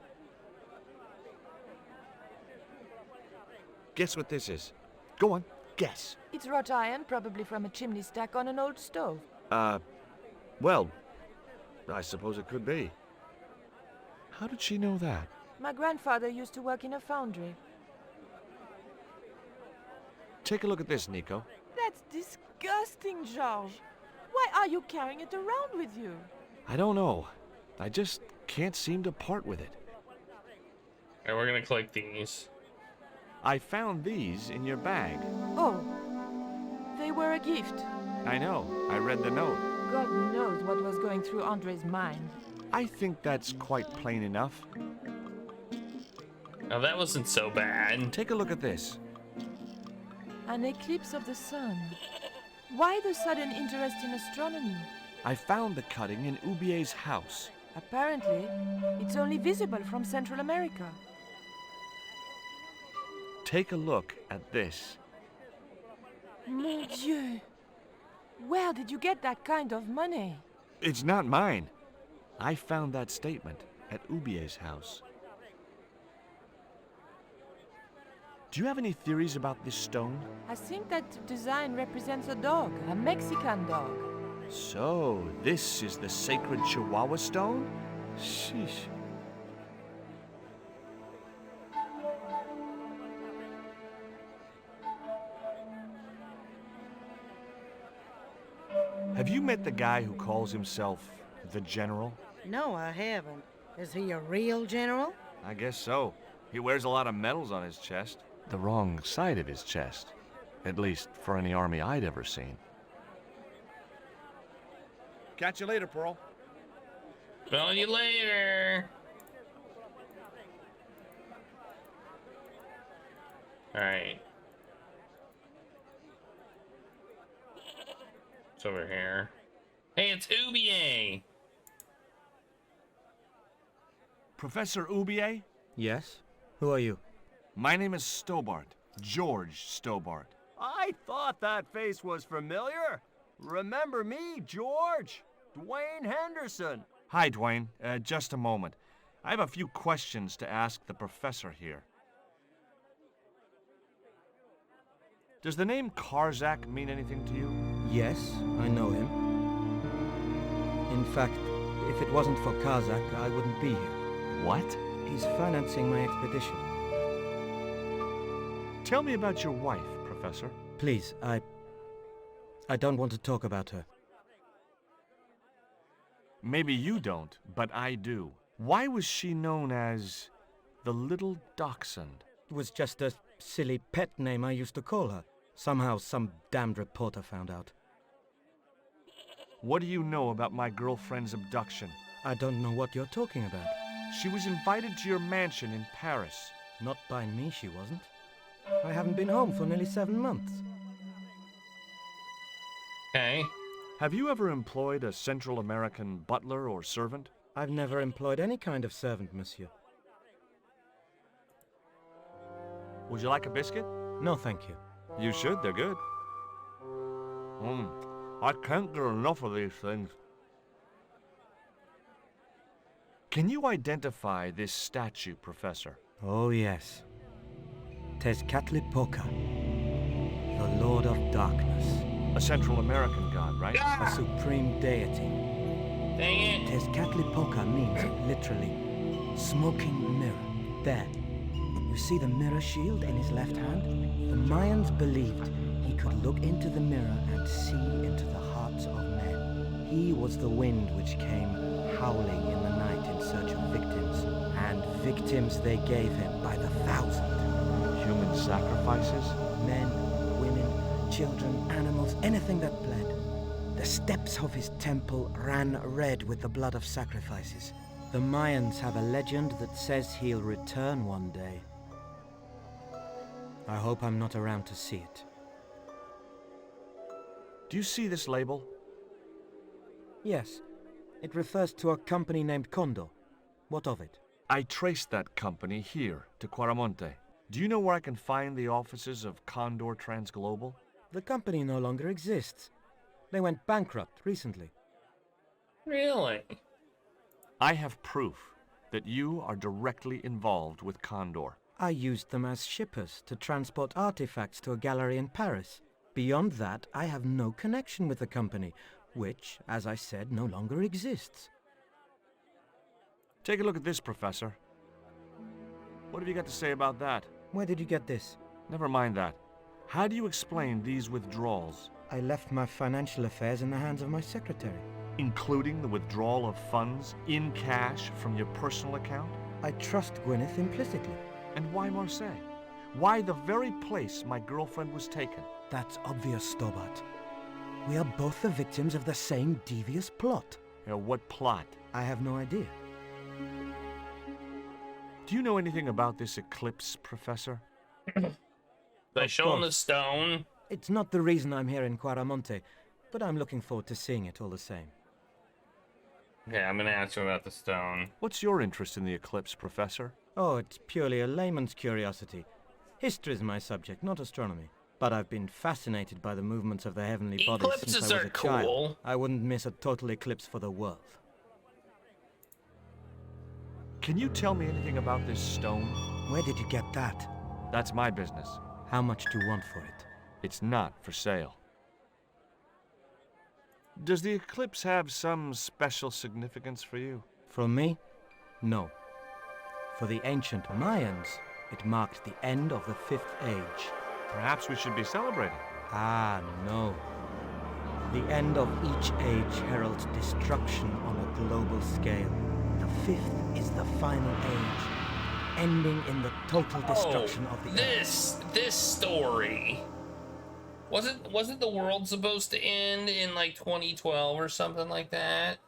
[SPEAKER 2] Guess what this is? Go on, guess.
[SPEAKER 3] It's wrought iron, probably from a chimney stack on an old stove.
[SPEAKER 2] Well, I suppose it could be. How did she know that?
[SPEAKER 3] My grandfather used to work in a foundry.
[SPEAKER 2] Take a look at this, Nico.
[SPEAKER 3] That's disgusting, Georges. Why are you carrying it around with you?
[SPEAKER 2] I don't know. I just can't seem to part with it.
[SPEAKER 1] Alright, we're gonna collect these.
[SPEAKER 2] I found these in your bag.
[SPEAKER 3] Oh, they were a gift.
[SPEAKER 2] I know. I read the note.
[SPEAKER 3] God knows what was going through Andre's mind.
[SPEAKER 2] I think that's quite plain enough.
[SPEAKER 1] Oh, that wasn't so bad.
[SPEAKER 2] Take a look at this.
[SPEAKER 3] An eclipse of the sun. Why the sudden interest in astronomy?
[SPEAKER 2] I found the cutting in Ubier's house.
[SPEAKER 3] Apparently, it's only visible from Central America.
[SPEAKER 2] Take a look at this.
[SPEAKER 3] Mon Dieu! Where did you get that kind of money?
[SPEAKER 2] It's not mine. I found that statement at Ubier's house. Do you have any theories about this stone?
[SPEAKER 3] I think that design represents a dog, a Mexican dog.
[SPEAKER 2] So, this is the sacred Chihuahua stone? Sheesh. Have you met the guy who calls himself the General?
[SPEAKER 6] No, I haven't. Is he a real general?
[SPEAKER 2] I guess so. He wears a lot of medals on his chest. The wrong side of his chest. At least for any army I'd ever seen. Catch you later, Pearl.
[SPEAKER 1] Smell you later. Alright. It's over here. Hey, it's Ubier!
[SPEAKER 2] Professor Ubier?
[SPEAKER 8] Yes? Who are you?
[SPEAKER 2] My name is Stobbart. George Stobbart.
[SPEAKER 9] I thought that face was familiar. Remember me, George? Dwayne Henderson.
[SPEAKER 2] Hi, Dwayne. Just a moment. I have a few questions to ask the professor here. Does the name Karzak mean anything to you?
[SPEAKER 8] Yes, I know him. In fact, if it wasn't for Kazakh, I wouldn't be here.
[SPEAKER 2] What?
[SPEAKER 8] He's financing my expedition.
[SPEAKER 2] Tell me about your wife, Professor.
[SPEAKER 8] Please, I don't want to talk about her.
[SPEAKER 2] Maybe you don't, but I do. Why was she known as the Little Dachshund?
[SPEAKER 8] It was just a silly pet name I used to call her. Somehow some damned reporter found out.
[SPEAKER 2] What do you know about my girlfriend's abduction?
[SPEAKER 8] I don't know what you're talking about.
[SPEAKER 2] She was invited to your mansion in Paris.
[SPEAKER 8] Not by me, she wasn't. I haven't been home for nearly 7 months.
[SPEAKER 1] Okay.
[SPEAKER 2] Have you ever employed a Central American butler or servant?
[SPEAKER 8] I've never employed any kind of servant, monsieur.
[SPEAKER 2] Would you like a biscuit?
[SPEAKER 8] No, thank you.
[SPEAKER 2] You should, they're good. I can't get enough of these things. Can you identify this statue, Professor?
[SPEAKER 8] Oh, yes. Tezcatlipoca, the Lord of Darkness.
[SPEAKER 2] A Central American god, right?
[SPEAKER 8] A supreme deity.
[SPEAKER 1] Dang it.
[SPEAKER 8] Tezcatlipoca means, literally, smoking mirror. There. You see the mirror shield in his left hand? The Mayans believed he could look into the mirror and see into the hearts of men. He was the wind which came howling in the night in search of victims. And victims they gave him by the thousand.
[SPEAKER 2] Human sacrifices?
[SPEAKER 8] Men, women, children, animals, anything that bled. The steps of his temple ran red with the blood of sacrifices. The Mayans have a legend that says he'll return one day. I hope I'm not around to see it.
[SPEAKER 2] Do you see this label?
[SPEAKER 8] Yes. It refers to a company named Condor. What of it?
[SPEAKER 2] I traced that company here to Quaramonte. Do you know where I can find the offices of Condor Transglobal?
[SPEAKER 8] The company no longer exists. They went bankrupt recently.
[SPEAKER 1] Really?
[SPEAKER 2] I have proof that you are directly involved with Condor.
[SPEAKER 8] I used them as shippers to transport artifacts to a gallery in Paris. Beyond that, I have no connection with the company, which, as I said, no longer exists.
[SPEAKER 2] Take a look at this, Professor. What have you got to say about that?
[SPEAKER 8] Where did you get this?
[SPEAKER 2] Never mind that. How do you explain these withdrawals?
[SPEAKER 8] I left my financial affairs in the hands of my secretary.
[SPEAKER 2] Including the withdrawal of funds in cash from your personal account?
[SPEAKER 8] I trust Gwyneth implicitly.
[SPEAKER 2] And why Marseilles? Why the very place my girlfriend was taken?
[SPEAKER 8] That's obvious, Stobbart. We are both the victims of the same devious plot.
[SPEAKER 2] What plot?
[SPEAKER 8] I have no idea.
[SPEAKER 2] Do you know anything about this eclipse, Professor?
[SPEAKER 1] They
[SPEAKER 8] Of
[SPEAKER 1] show him the
[SPEAKER 8] course.
[SPEAKER 1] stone.
[SPEAKER 8] It's not the reason I'm here in Quaramonte, but I'm looking forward to seeing it all the same.
[SPEAKER 1] Okay, I'm gonna ask you about the stone.
[SPEAKER 2] What's your interest in the eclipse, Professor?
[SPEAKER 8] Oh, it's purely a layman's curiosity. History is my subject, not astronomy. But I've been fascinated by the movements of the heavenly bodies since
[SPEAKER 1] Eclipses
[SPEAKER 8] I was
[SPEAKER 1] are
[SPEAKER 8] a child.
[SPEAKER 1] cool.
[SPEAKER 8] I wouldn't miss a total eclipse for the world.
[SPEAKER 2] Can you tell me anything about this stone?
[SPEAKER 8] Where did you get that?
[SPEAKER 2] That's my business.
[SPEAKER 8] How much do you want for it?
[SPEAKER 2] It's not for sale. Does the eclipse have some special significance for you?
[SPEAKER 8] From me? No. For the ancient Mayans, it marked the end of the Fifth Age.
[SPEAKER 2] Perhaps we should be celebrating.
[SPEAKER 8] Ah, no. The end of each age heralds destruction on a global scale. The fifth is the final age, ending in the total destruction of the earth.
[SPEAKER 1] This story. Wasn't the world supposed to end in like 2012 or something like that?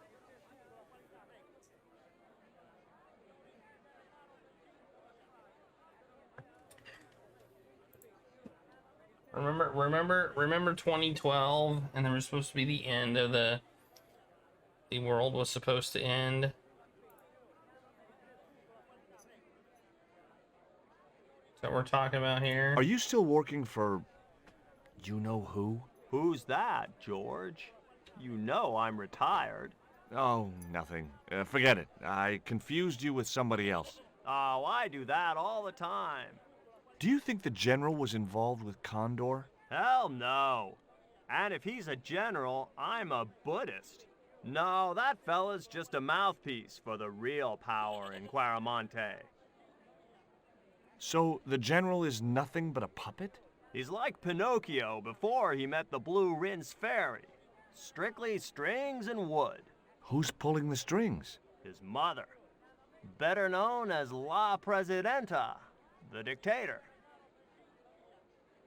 [SPEAKER 1] Remember 2012, and there was supposed to be the end of the world was supposed to end. Is that what we're talking about here?
[SPEAKER 2] Are you still working for you know who?
[SPEAKER 9] Who's that, George? You know I'm retired.
[SPEAKER 2] Oh, nothing. Forget it. I confused you with somebody else.
[SPEAKER 9] Oh, I do that all the time.
[SPEAKER 2] Do you think the general was involved with Condor?
[SPEAKER 9] Hell no. And if he's a general, I'm a Buddhist. No, that fella's just a mouthpiece for the real power in Quaramonte.
[SPEAKER 2] So the general is nothing but a puppet?
[SPEAKER 9] He's like Pinocchio before he met the Blue Rinse Fairy. Strictly strings and wood.
[SPEAKER 2] Who's pulling the strings?
[SPEAKER 9] His mother. Better known as La Presidenta, the dictator.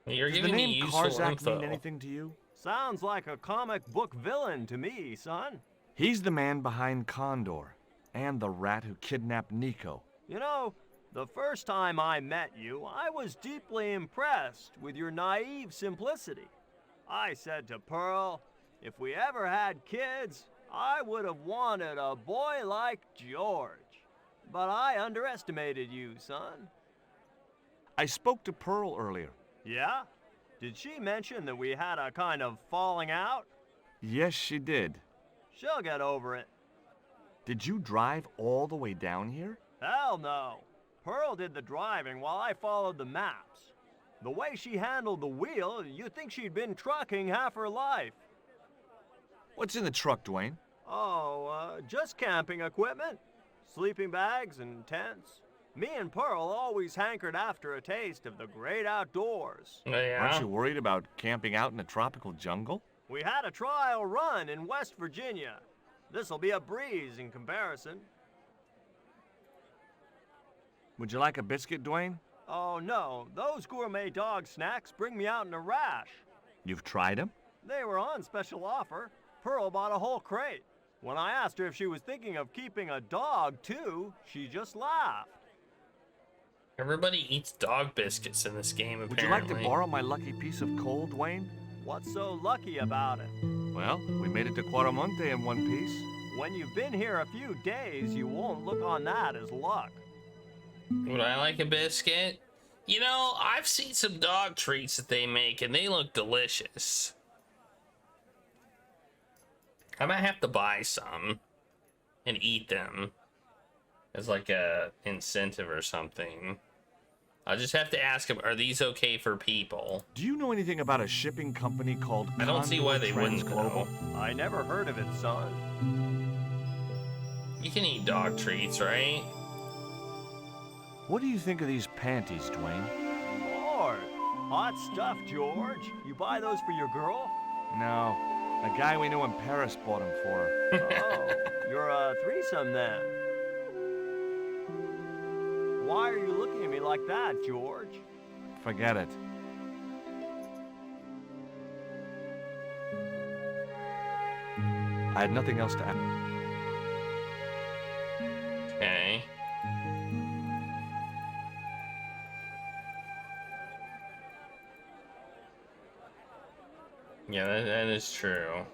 [SPEAKER 1] You're
[SPEAKER 2] Does the
[SPEAKER 1] giving me
[SPEAKER 2] name
[SPEAKER 1] useful
[SPEAKER 2] Karzak
[SPEAKER 1] info.
[SPEAKER 2] mean anything to you?
[SPEAKER 9] Sounds like a comic book villain to me, son.
[SPEAKER 2] He's the man behind Condor, and the rat who kidnapped Nico.
[SPEAKER 9] You know, the first time I met you, I was deeply impressed with your naive simplicity. I said to Pearl, if we ever had kids, I would have wanted a boy like George. But I underestimated you, son.
[SPEAKER 2] I spoke to Pearl earlier.
[SPEAKER 9] Yeah? Did she mention that we had a kind of falling out?
[SPEAKER 2] Yes, she did.
[SPEAKER 9] She'll get over it.
[SPEAKER 2] Did you drive all the way down here?
[SPEAKER 9] Hell no. Pearl did the driving while I followed the maps. The way she handled the wheel, you'd think she'd been trucking half her life.
[SPEAKER 2] What's in the truck, Dwayne?
[SPEAKER 9] Oh, just camping equipment. Sleeping bags and tents. Me and Pearl always hankered after a taste of the great outdoors.
[SPEAKER 1] Yeah.
[SPEAKER 2] Aren't you worried about camping out in a tropical jungle?
[SPEAKER 9] We had a trial run in West Virginia. This'll be a breeze in comparison.
[SPEAKER 2] Would you like a biscuit, Dwayne?
[SPEAKER 9] Oh no, those gourmet dog snacks bring me out in a rash.
[SPEAKER 2] You've tried them?
[SPEAKER 9] They were on special offer. Pearl bought a whole crate. When I asked her if she was thinking of keeping a dog too, she just laughed.
[SPEAKER 1] Everybody eats dog biscuits in this game, apparently.
[SPEAKER 2] Would you like to borrow my lucky piece of coal, Dwayne?
[SPEAKER 9] What's so lucky about it?
[SPEAKER 2] Well, we made it to Quaramonte in one piece.
[SPEAKER 9] When you've been here a few days, you won't look on that as luck.
[SPEAKER 1] Would I like a biscuit? You know, I've seen some dog treats that they make, and they look delicious. I might have to buy some and eat them as like a incentive or something. I'll just have to ask them, are these okay for people?
[SPEAKER 2] Do you know anything about a shipping company called
[SPEAKER 1] I don't see why they wouldn't
[SPEAKER 2] Global?
[SPEAKER 9] I never heard of it, son.
[SPEAKER 1] You can eat dog treats, right?
[SPEAKER 2] What do you think of these panties, Dwayne?
[SPEAKER 9] Lord, hot stuff, George. You buy those for your girl?
[SPEAKER 2] No, a guy we knew in Paris bought them for her.
[SPEAKER 9] Oh, you're a threesome then. Why are you looking at me like that, George?
[SPEAKER 2] Forget it. I had nothing else to add.
[SPEAKER 1] Yeah, that is true.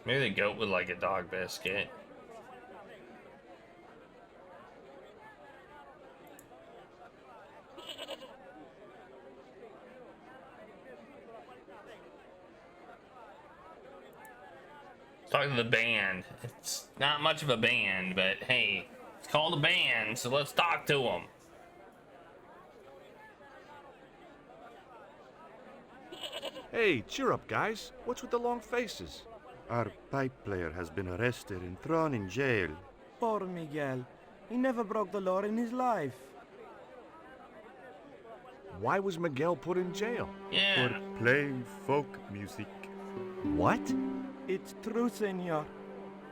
[SPEAKER 1] Maybe the goat would like a dog biscuit. Talk to the band. It's not much of a band, but hey, it's called a band, so let's talk to them.
[SPEAKER 2] Hey, cheer up, guys. What's with the long faces?
[SPEAKER 10] Our pipe player has been arrested and thrown in jail.
[SPEAKER 8] Poor Miguel. He never broke the law in his life.
[SPEAKER 2] Why was Miguel put in jail?
[SPEAKER 1] Yeah.
[SPEAKER 10] For playing folk music.
[SPEAKER 2] What?
[SPEAKER 8] It's true, senor.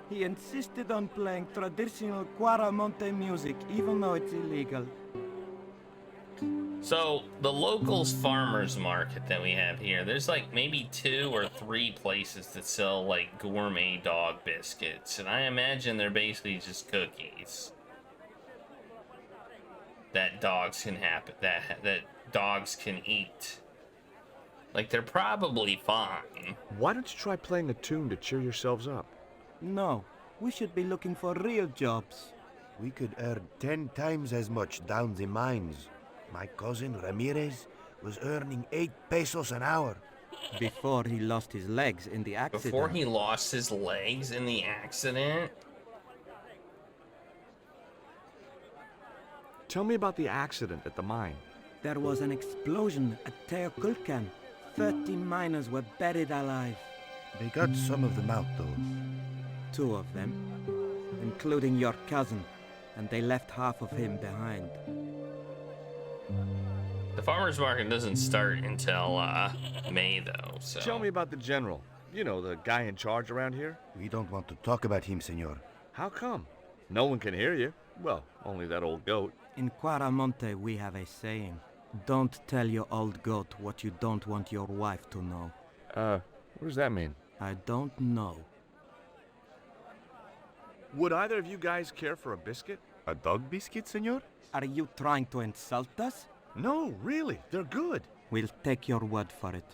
[SPEAKER 8] He insisted on playing traditional Quaramonte music, even though it's illegal.
[SPEAKER 1] So, the locals farmers market that we have here, there's like maybe 2 or 3 places that sell like gourmet dog biscuits, and I imagine they're basically just cookies that dogs can that dogs can eat. Like, they're probably fine.
[SPEAKER 2] Why don't you try playing a tune to cheer yourselves up?
[SPEAKER 8] No, we should be looking for real jobs.
[SPEAKER 10] We could earn 10 times as much down the mines. My cousin Ramirez was earning 8 pesos an hour.
[SPEAKER 8] Before he lost his legs in the accident.
[SPEAKER 1] Before he lost his legs in the accident?
[SPEAKER 2] Tell me about the accident at the mine.
[SPEAKER 8] There was an explosion at Tezcatlipoca. 30 miners were buried alive.
[SPEAKER 10] They got some of them out, though.
[SPEAKER 8] 2 of them, including your cousin, and they left half of him behind.
[SPEAKER 1] The farmers market doesn't start until May, though, so...
[SPEAKER 2] Tell me about the general. You know, the guy in charge around here.
[SPEAKER 10] We don't want to talk about him, senor.
[SPEAKER 2] How come? No one can hear you. Well, only that old goat.
[SPEAKER 8] In Quaramonte, we have a saying. Don't tell your old goat what you don't want your wife to know.
[SPEAKER 2] What does that mean?
[SPEAKER 8] I don't know.
[SPEAKER 2] Would either of you guys care for a biscuit?
[SPEAKER 10] A dog biscuit, senor?
[SPEAKER 8] Are you trying to insult us?
[SPEAKER 2] No, really. They're good.
[SPEAKER 8] We'll take your word for it.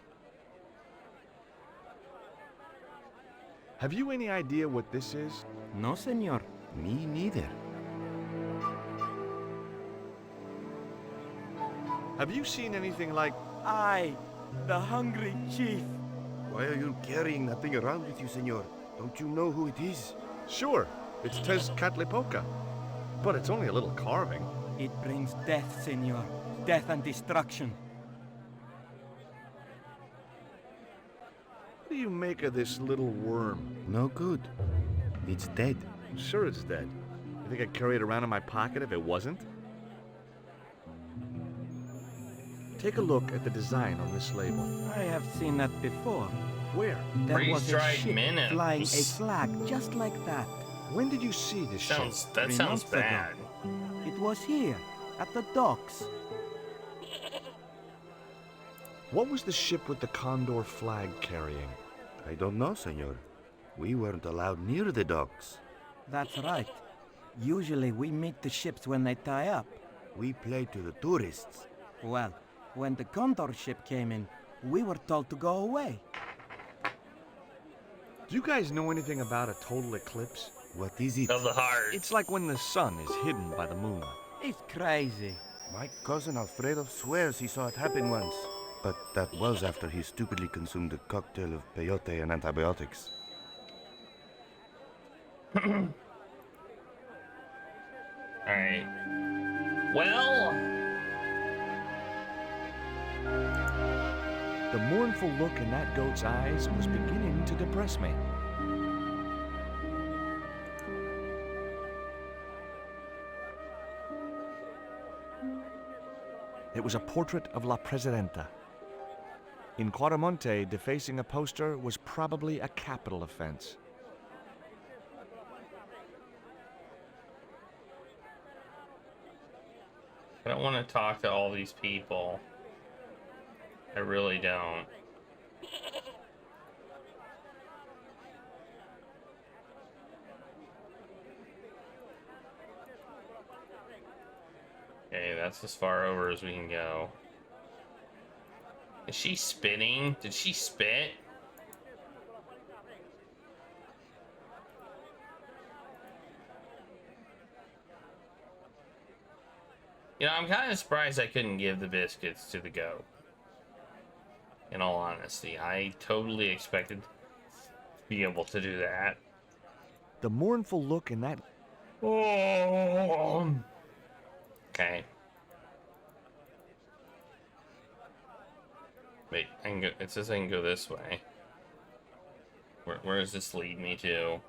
[SPEAKER 2] Have you any idea what this is?
[SPEAKER 8] No, senor.
[SPEAKER 10] Me neither.
[SPEAKER 2] Have you seen anything like...
[SPEAKER 8] I, the hungry chief.
[SPEAKER 10] Why are you carrying that thing around with you, senor? Don't you know who it is?
[SPEAKER 2] Sure, it's Tezcatlipoca. But it's only a little carving.
[SPEAKER 8] It brings death, senor. Death and destruction.
[SPEAKER 2] What do you make of this little worm?
[SPEAKER 10] No good. It's dead.
[SPEAKER 2] Sure it's dead. You think I'd carry it around in my pocket if it wasn't? Take a look at the design on this label.
[SPEAKER 8] I have seen that before.
[SPEAKER 2] Where?
[SPEAKER 8] There was a
[SPEAKER 1] Freeze-dried
[SPEAKER 8] ship
[SPEAKER 1] minnows.
[SPEAKER 8] flying a flag just like that.
[SPEAKER 2] When did you see this ship?
[SPEAKER 1] That
[SPEAKER 8] 3
[SPEAKER 1] sounds
[SPEAKER 8] months ago.
[SPEAKER 1] bad.
[SPEAKER 8] It was here, at the docks.
[SPEAKER 2] What was the ship with the condor flag carrying?
[SPEAKER 10] I don't know, senor. We weren't allowed near the docks.
[SPEAKER 8] That's right. Usually we meet the ships when they tie up.
[SPEAKER 10] We play to the tourists.
[SPEAKER 8] Well, when the condor ship came in, we were told to go away.
[SPEAKER 2] Do you guys know anything about a total eclipse?
[SPEAKER 10] What is it?
[SPEAKER 1] Of the heart.
[SPEAKER 2] It's like when the sun is hidden by the moon.
[SPEAKER 8] It's crazy.
[SPEAKER 10] My cousin Alfredo swears he saw it happen once. But that was after he stupidly consumed a cocktail of peyote and antibiotics.
[SPEAKER 1] Alright. Well...
[SPEAKER 2] The mournful look in that goat's eyes was beginning to depress me. It was a portrait of La Presidenta. In Quaramonte, defacing a poster was probably a capital offense.
[SPEAKER 1] I don't want to talk to all these people. I really don't. Okay, that's as far over as we can go. Is she spinning? Did she spit? You know, I'm kind of surprised I couldn't give the biscuits to the goat. In all honesty, I totally expected to be able to do that.
[SPEAKER 2] The mournful look in that...
[SPEAKER 1] Oh. Okay. Wait, I can go. It says I can go this way. Where does this lead me to?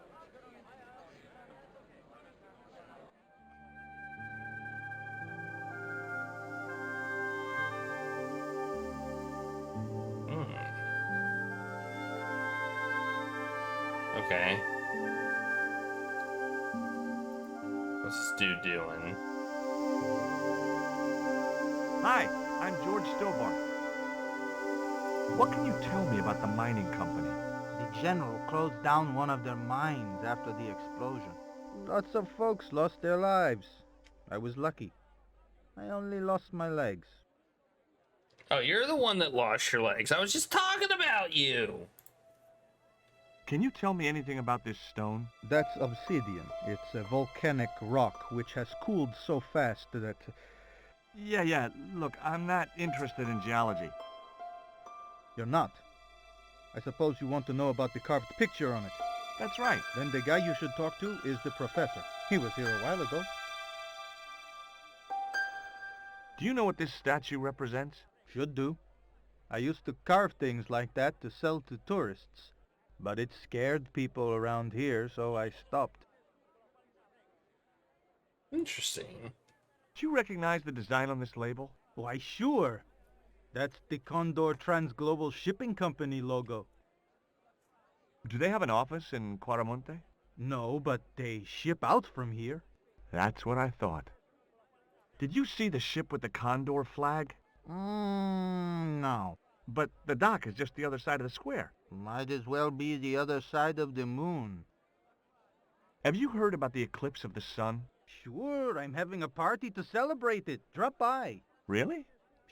[SPEAKER 1] Okay. What's this dude doing?
[SPEAKER 2] Hi, I'm George Stobbart. What can you tell me about the mining company?
[SPEAKER 11] The general closed down one of their mines after the explosion. Lots of folks lost their lives. I was lucky. I only lost my legs.
[SPEAKER 1] Oh, you're the one that lost your legs. I was just talking about you.
[SPEAKER 2] Can you tell me anything about this stone?
[SPEAKER 11] That's obsidian. It's a volcanic rock which has cooled so fast that...
[SPEAKER 2] Yeah. Look, I'm not interested in geology.
[SPEAKER 11] You're not? I suppose you want to know about the carved picture on it.
[SPEAKER 2] That's right.
[SPEAKER 11] Then the guy you should talk to is the professor. He was here a while ago.
[SPEAKER 2] Do you know what this statue represents?
[SPEAKER 11] Should do. I used to carve things like that to sell to tourists. But it scared people around here, so I stopped.
[SPEAKER 1] Interesting.
[SPEAKER 2] Do you recognize the design on this label?
[SPEAKER 11] Why, sure. That's the Condor Transglobal Shipping Company logo.
[SPEAKER 2] Do they have an office in Quaramonte?
[SPEAKER 11] No, but they ship out from here.
[SPEAKER 2] That's what I thought. Did you see the ship with the Condor flag?
[SPEAKER 11] No.
[SPEAKER 2] But the dock is just the other side of the square.
[SPEAKER 11] Might as well be the other side of the moon.
[SPEAKER 2] Have you heard about the eclipse of the sun?
[SPEAKER 11] Sure, I'm having a party to celebrate it. Drop by.
[SPEAKER 2] Really?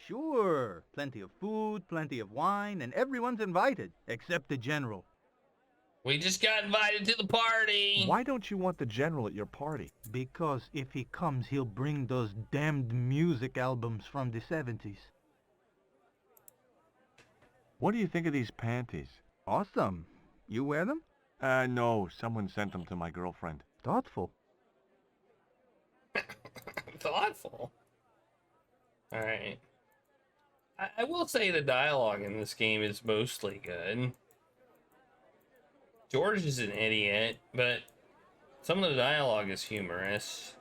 [SPEAKER 11] Sure. Plenty of food, plenty of wine, and everyone's invited, except the general.
[SPEAKER 1] We just got invited to the party.
[SPEAKER 2] Why don't you want the general at your party?
[SPEAKER 11] Because if he comes, he'll bring those damned music albums from the 70s.
[SPEAKER 2] What do you think of these panties?
[SPEAKER 11] Awesome. You wear them?
[SPEAKER 2] No. Someone sent them to my girlfriend.
[SPEAKER 11] Thoughtful.
[SPEAKER 1] Thoughtful. Alright. I will say the dialogue in this game is mostly good. George is an idiot, but some of the dialogue is humorous.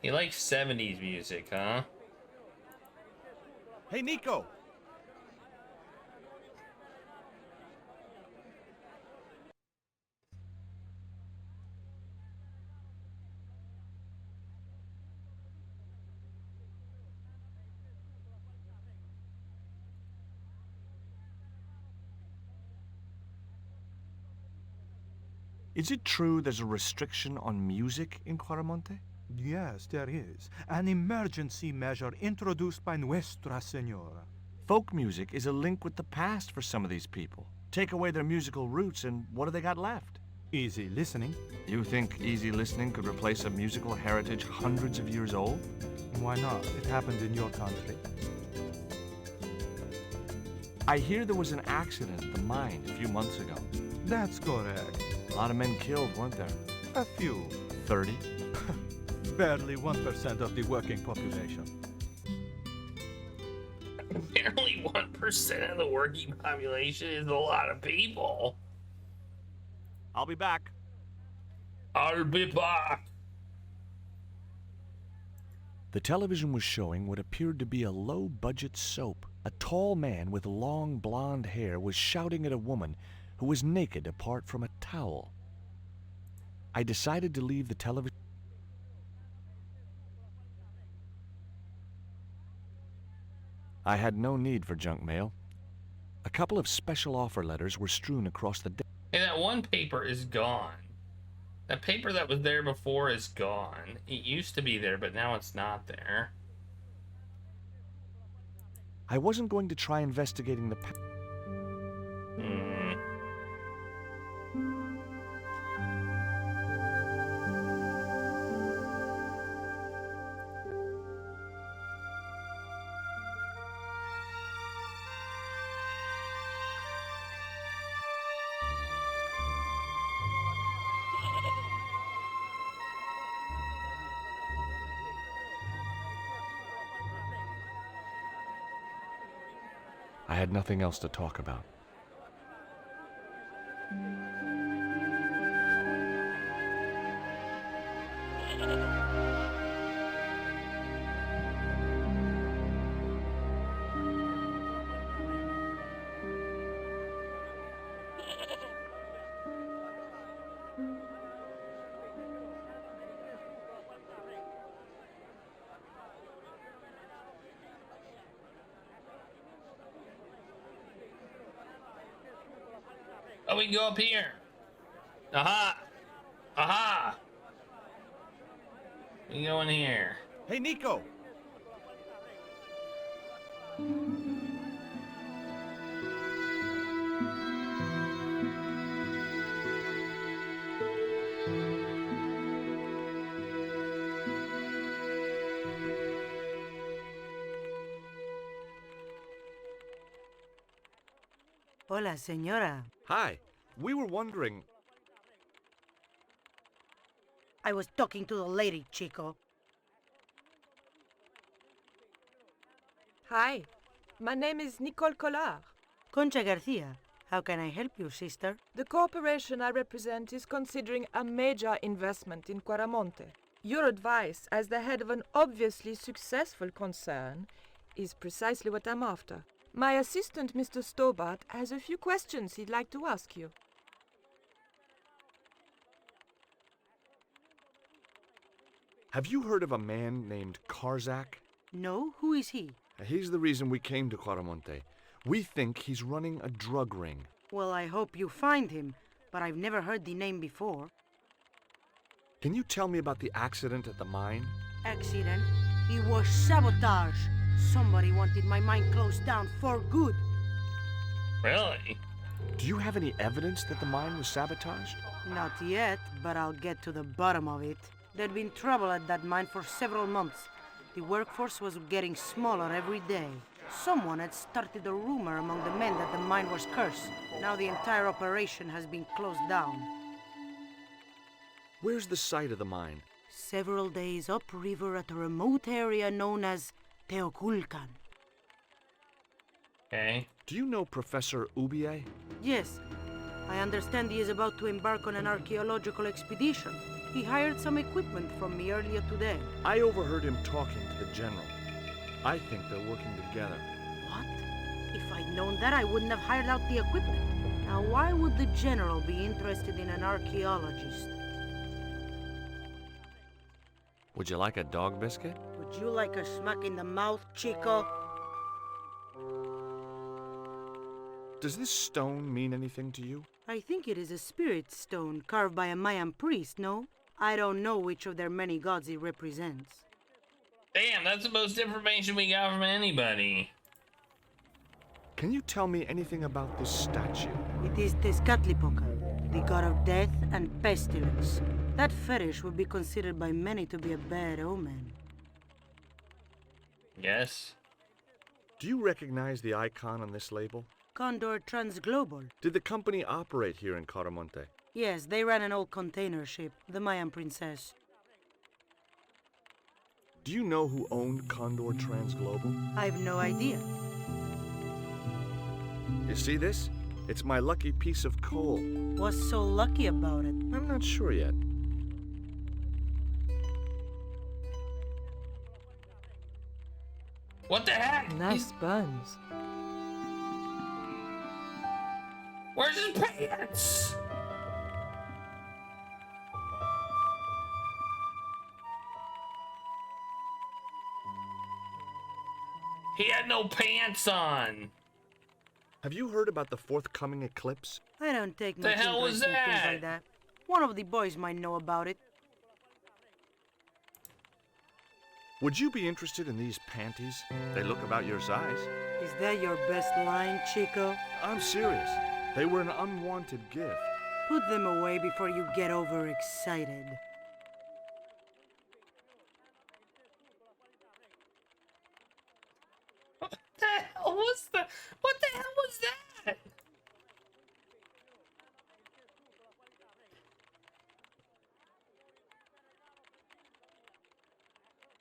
[SPEAKER 1] He likes 70s music, huh?
[SPEAKER 2] Hey, Nico! Is it true there's a restriction on music in Quaramonte?
[SPEAKER 7] Yes, there is. An emergency measure introduced by Nuestra Senora.
[SPEAKER 2] Folk music is a link with the past for some of these people. Take away their musical roots and what do they got left?
[SPEAKER 7] Easy listening.
[SPEAKER 2] You think easy listening could replace a musical heritage hundreds of years old?
[SPEAKER 7] Why not? It happened in your country.
[SPEAKER 2] I hear there was an accident at the mine a few months ago.
[SPEAKER 7] That's correct.
[SPEAKER 2] A lot of men killed, weren't there?
[SPEAKER 7] A few.
[SPEAKER 2] 30?
[SPEAKER 7] Barely 1% of the working population.
[SPEAKER 1] Barely 1% of the working population is a lot of people.
[SPEAKER 2] I'll be back.
[SPEAKER 1] I'll be back.
[SPEAKER 2] The television was showing what appeared to be a low-budget soap. A tall man with long blonde hair was shouting at a woman who was naked apart from a towel. I decided to leave the television. I had no need for junk mail. A couple of special offer letters were strewn across the desk.
[SPEAKER 1] Hey, that one paper is gone. That paper that was there before is gone. It used to be there, but now it's not there.
[SPEAKER 2] I wasn't going to try investigating the I had nothing else to talk about.
[SPEAKER 1] Oh, we can go up here. Aha! Aha! We can go in here.
[SPEAKER 2] Hey, Nico!
[SPEAKER 6] Hola, señora.
[SPEAKER 2] Hi. We were wondering...
[SPEAKER 6] I was talking to the lady, Chico.
[SPEAKER 3] Hi, my name is Nicole Collard.
[SPEAKER 6] Concha Garcia. How can I help you, sister?
[SPEAKER 3] The corporation I represent is considering a major investment in Quaramonte. Your advice, as the head of an obviously successful concern, is precisely what I'm after. My assistant, Mr. Stobbart, has a few questions he'd like to ask you.
[SPEAKER 2] Have you heard of a man named Karzak?
[SPEAKER 6] No? Who is he?
[SPEAKER 2] He's the reason we came to Quaramonte. We think he's running a drug ring.
[SPEAKER 6] Well, I hope you find him, but I've never heard the name before.
[SPEAKER 2] Can you tell me about the accident at the mine?
[SPEAKER 6] Accident? It was sabotage. Somebody wanted my mine closed down for good.
[SPEAKER 1] Really?
[SPEAKER 2] Do you have any evidence that the mine was sabotaged?
[SPEAKER 6] Not yet, but I'll get to the bottom of it. There'd been trouble at that mine for several months. The workforce was getting smaller every day. Someone had started a rumor among the men that the mine was cursed. Now the entire operation has been closed down.
[SPEAKER 2] Where's the site of the mine?
[SPEAKER 6] Several days upriver at a remote area known as Teoculcan.
[SPEAKER 1] Okay.
[SPEAKER 2] Do you know Professor Ubier?
[SPEAKER 6] Yes. I understand he is about to embark on an archaeological expedition. He hired some equipment from me earlier today.
[SPEAKER 2] I overheard him talking to the general. I think they're working together.
[SPEAKER 6] What? If I'd known that, I wouldn't have hired out the equipment. Now, why would the general be interested in an archaeologist?
[SPEAKER 2] Would you like a dog biscuit?
[SPEAKER 6] Would you like a smack in the mouth, Chico?
[SPEAKER 2] Does this stone mean anything to you?
[SPEAKER 6] I think it is a spirit stone carved by a Mayan priest, no? I don't know which of their many gods it represents.
[SPEAKER 1] Damn, that's the most information we got from anybody.
[SPEAKER 2] Can you tell me anything about this statue?
[SPEAKER 6] It is Tezcatlipoca, the god of death and pestilence. That fetish would be considered by many to be a bad omen.
[SPEAKER 1] Yes.
[SPEAKER 2] Do you recognize the icon on this label?
[SPEAKER 6] Condor Transglobal.
[SPEAKER 2] Did the company operate here in Quaramonte?
[SPEAKER 6] Yes, they ran an old container ship, the Mayan Princess.
[SPEAKER 2] Do you know who owned Condor Transglobal?
[SPEAKER 6] I've no idea.
[SPEAKER 2] You see this? It's my lucky piece of coal.
[SPEAKER 6] What's so lucky about it?
[SPEAKER 2] I'm not sure yet.
[SPEAKER 1] What the heck?
[SPEAKER 3] Nice buns.
[SPEAKER 1] Where's his pants? He had no pants on.
[SPEAKER 2] Have you heard about the forthcoming eclipse?
[SPEAKER 6] I don't take
[SPEAKER 1] The
[SPEAKER 6] much
[SPEAKER 1] hell was
[SPEAKER 6] interest in things
[SPEAKER 1] that?
[SPEAKER 6] like that. One of the boys might know about it.
[SPEAKER 2] Would you be interested in these panties? They look about your size.
[SPEAKER 6] Is that your best line, Chico?
[SPEAKER 2] I'm serious. They were an unwanted gift.
[SPEAKER 6] Put them away before you get overexcited.
[SPEAKER 1] What the hell was that? What the hell was that?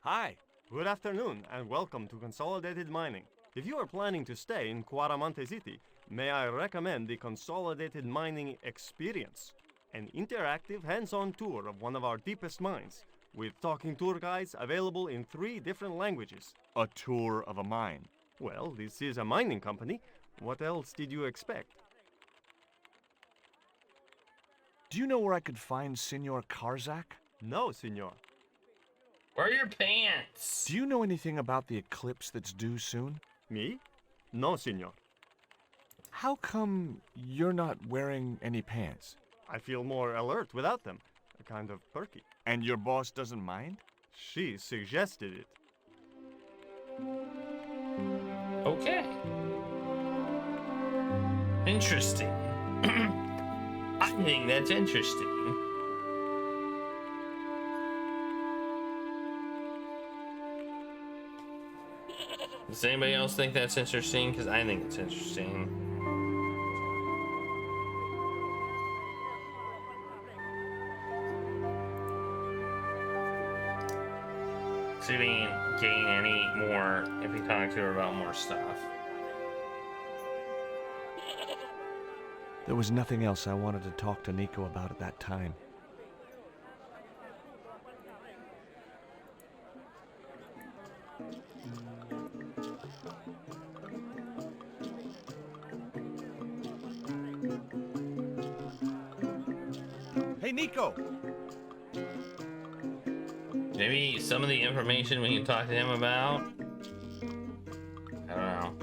[SPEAKER 9] Hi. Good afternoon, and welcome to Consolidated Mining. If you are planning to stay in Quaramonte City, may I recommend the Consolidated Mining Experience, an interactive hands-on tour of one of our deepest mines, with talking tour guides available in 3 different languages.
[SPEAKER 2] A tour of a mine.
[SPEAKER 9] Well, this is a mining company. What else did you expect?
[SPEAKER 2] Do you know where I could find Senor Karzak?
[SPEAKER 9] No, senor.
[SPEAKER 1] Where are your pants?
[SPEAKER 2] Do you know anything about the eclipse that's due soon?
[SPEAKER 9] Me? No, senor.
[SPEAKER 2] How come you're not wearing any pants?
[SPEAKER 9] I feel more alert without them. Kind of perky.
[SPEAKER 2] And your boss doesn't mind?
[SPEAKER 9] She suggested it.
[SPEAKER 1] Okay. Interesting. I think that's interesting. Does anybody else think that's interesting? Because I think it's interesting. See if we can gain any more if we talk to her about more stuff.
[SPEAKER 2] There was nothing else I wanted to talk to Nico about at that time. Hey, Nico!
[SPEAKER 1] Maybe some of the information we can talk to him about. I don't know.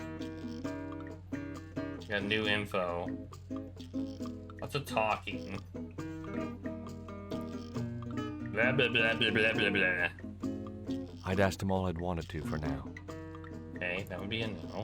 [SPEAKER 1] Got new info. Lots of talking. Blah blah blah blah blah blah blah.
[SPEAKER 2] I'd asked him all I'd wanted to for now.
[SPEAKER 1] Okay, that would be a no.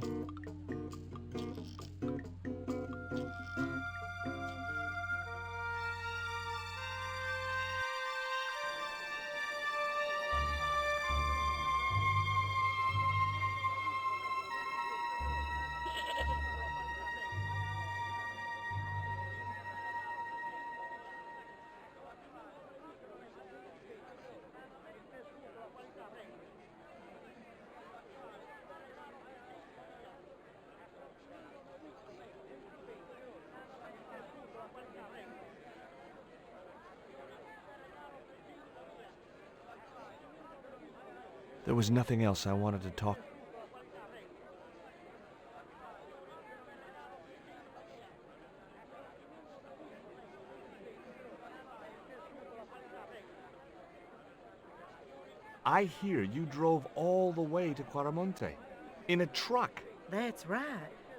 [SPEAKER 2] There was nothing else I wanted to talk. I hear you drove all the way to Quaramonte in a truck.
[SPEAKER 6] That's right.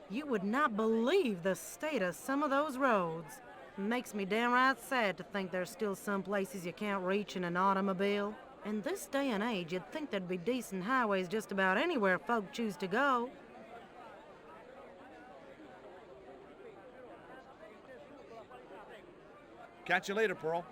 [SPEAKER 6] You would not believe the state of some of those roads. Makes me downright sad to think there's still some places you can't reach in an automobile. In this day and age, you'd think there'd be decent highways just about anywhere folk choose to go.
[SPEAKER 2] Catch you later, Pearl.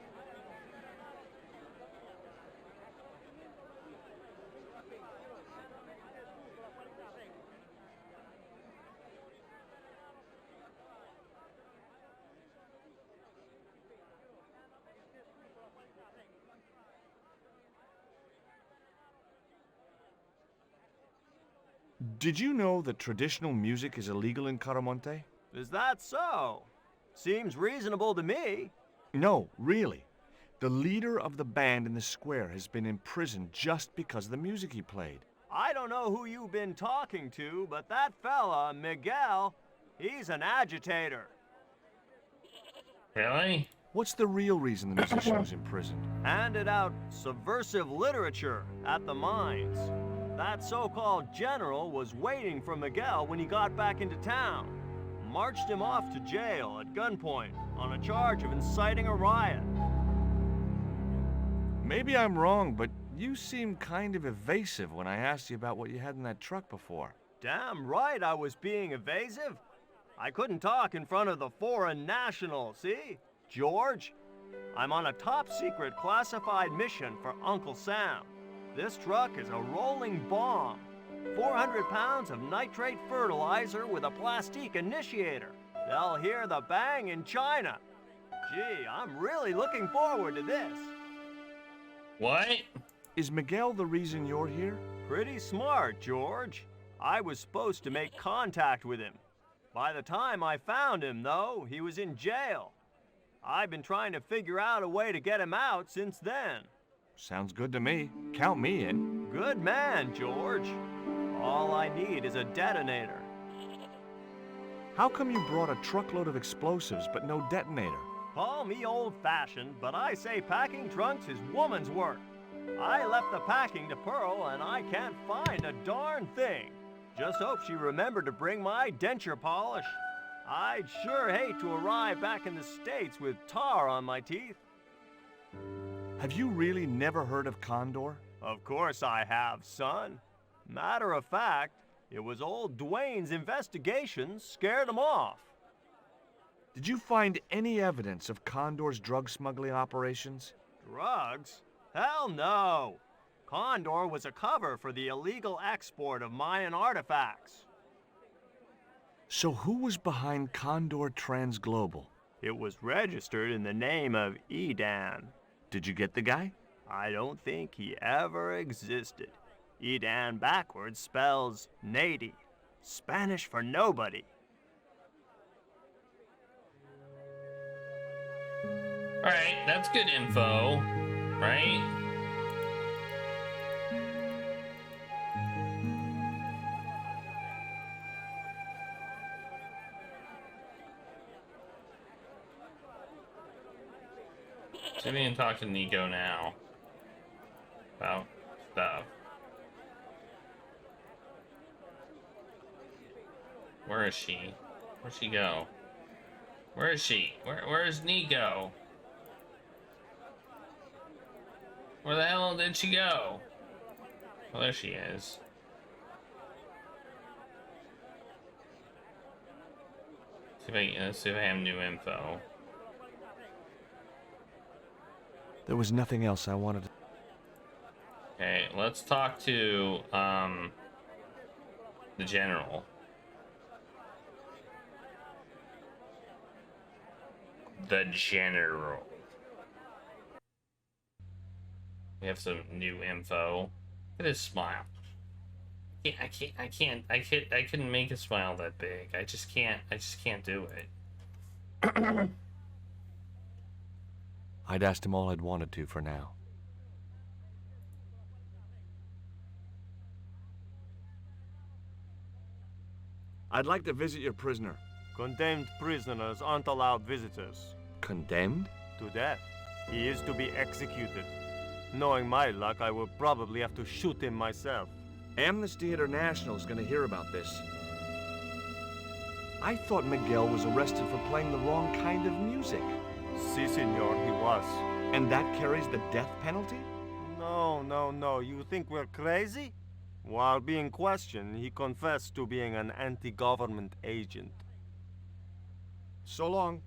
[SPEAKER 2] Did you know that traditional music is illegal in Quaramonte?
[SPEAKER 9] Is that so? Seems reasonable to me.
[SPEAKER 2] No, really. The leader of the band in the square has been imprisoned just because of the music he played.
[SPEAKER 9] I don't know who you've been talking to, but that fella, Miguel, he's an agitator.
[SPEAKER 1] Really?
[SPEAKER 2] What's the real reason the musician was imprisoned?
[SPEAKER 9] Handed out subversive literature at the mines. That so-called general was waiting for Miguel when he got back into town. Marched him off to jail at gunpoint on a charge of inciting a riot.
[SPEAKER 2] Maybe I'm wrong, but You seemed kind of evasive when I asked you about what you had in that truck before.
[SPEAKER 9] Damn right I was being evasive. I couldn't talk in front of the foreign national, see? George, I'm on a top-secret classified mission for Uncle Sam. This truck is a rolling bomb. 400 pounds of nitrate fertilizer with a plastique initiator. They'll hear the bang in China. Gee, I'm really looking forward to this.
[SPEAKER 1] What?
[SPEAKER 2] Is Miguel the reason you're here?
[SPEAKER 9] Pretty smart, George. I was supposed to make contact with him. By the time I found him, though, he was in jail. I've been trying to figure out a way to get him out since then.
[SPEAKER 2] Sounds good to me. Count me in.
[SPEAKER 9] Good man, George. All I need is a detonator.
[SPEAKER 2] How come you brought a truckload of explosives but no detonator?
[SPEAKER 9] Call me old-fashioned, but I say packing trunks is woman's work. I left the packing to Pearl, and I can't find a darn thing. Just hope she remembered to bring my denture polish. I'd sure hate to arrive back in the States with tar on my teeth.
[SPEAKER 2] Have you really never heard of Condor?
[SPEAKER 9] Of course I have, son. Matter of fact, it was old Dwayne's investigations scared him off.
[SPEAKER 2] Did you find any evidence of Condor's drug smuggling operations?
[SPEAKER 9] Drugs? Hell no! Condor was a cover for the illegal export of Mayan artifacts.
[SPEAKER 2] So who was behind Condor Transglobal?
[SPEAKER 9] It was registered in the name of Edan.
[SPEAKER 2] Did you get the guy?
[SPEAKER 9] I don't think he ever existed. Edan backwards spells Nady, Spanish for nobody.
[SPEAKER 1] Alright, that's good info, right? See if we can talk to Nico now about stuff. Where is she? Where'd she go? Where is she? Where is Nico? Where the hell did she go? Oh, there she is. Let's see if I have new info.
[SPEAKER 2] There was nothing else I wanted to...
[SPEAKER 1] Okay, let's talk to, the general. The general. We have some new info. Look at his smile. I couldn't make a smile that big. I just can't do it.
[SPEAKER 2] I'd asked him all I'd wanted to for now. I'd like to visit your prisoner.
[SPEAKER 9] Condemned prisoners aren't allowed visitors.
[SPEAKER 2] Condemned?
[SPEAKER 9] To death. He is to be executed. Knowing my luck, I will probably have to shoot him myself.
[SPEAKER 2] Amnesty International is going to hear about this. I thought Miguel was arrested for playing the wrong kind of music.
[SPEAKER 9] Si, senor, he was.
[SPEAKER 2] And that carries the death penalty?
[SPEAKER 9] No. You think we're crazy? While being questioned, he confessed to being an anti-government agent.
[SPEAKER 2] So long.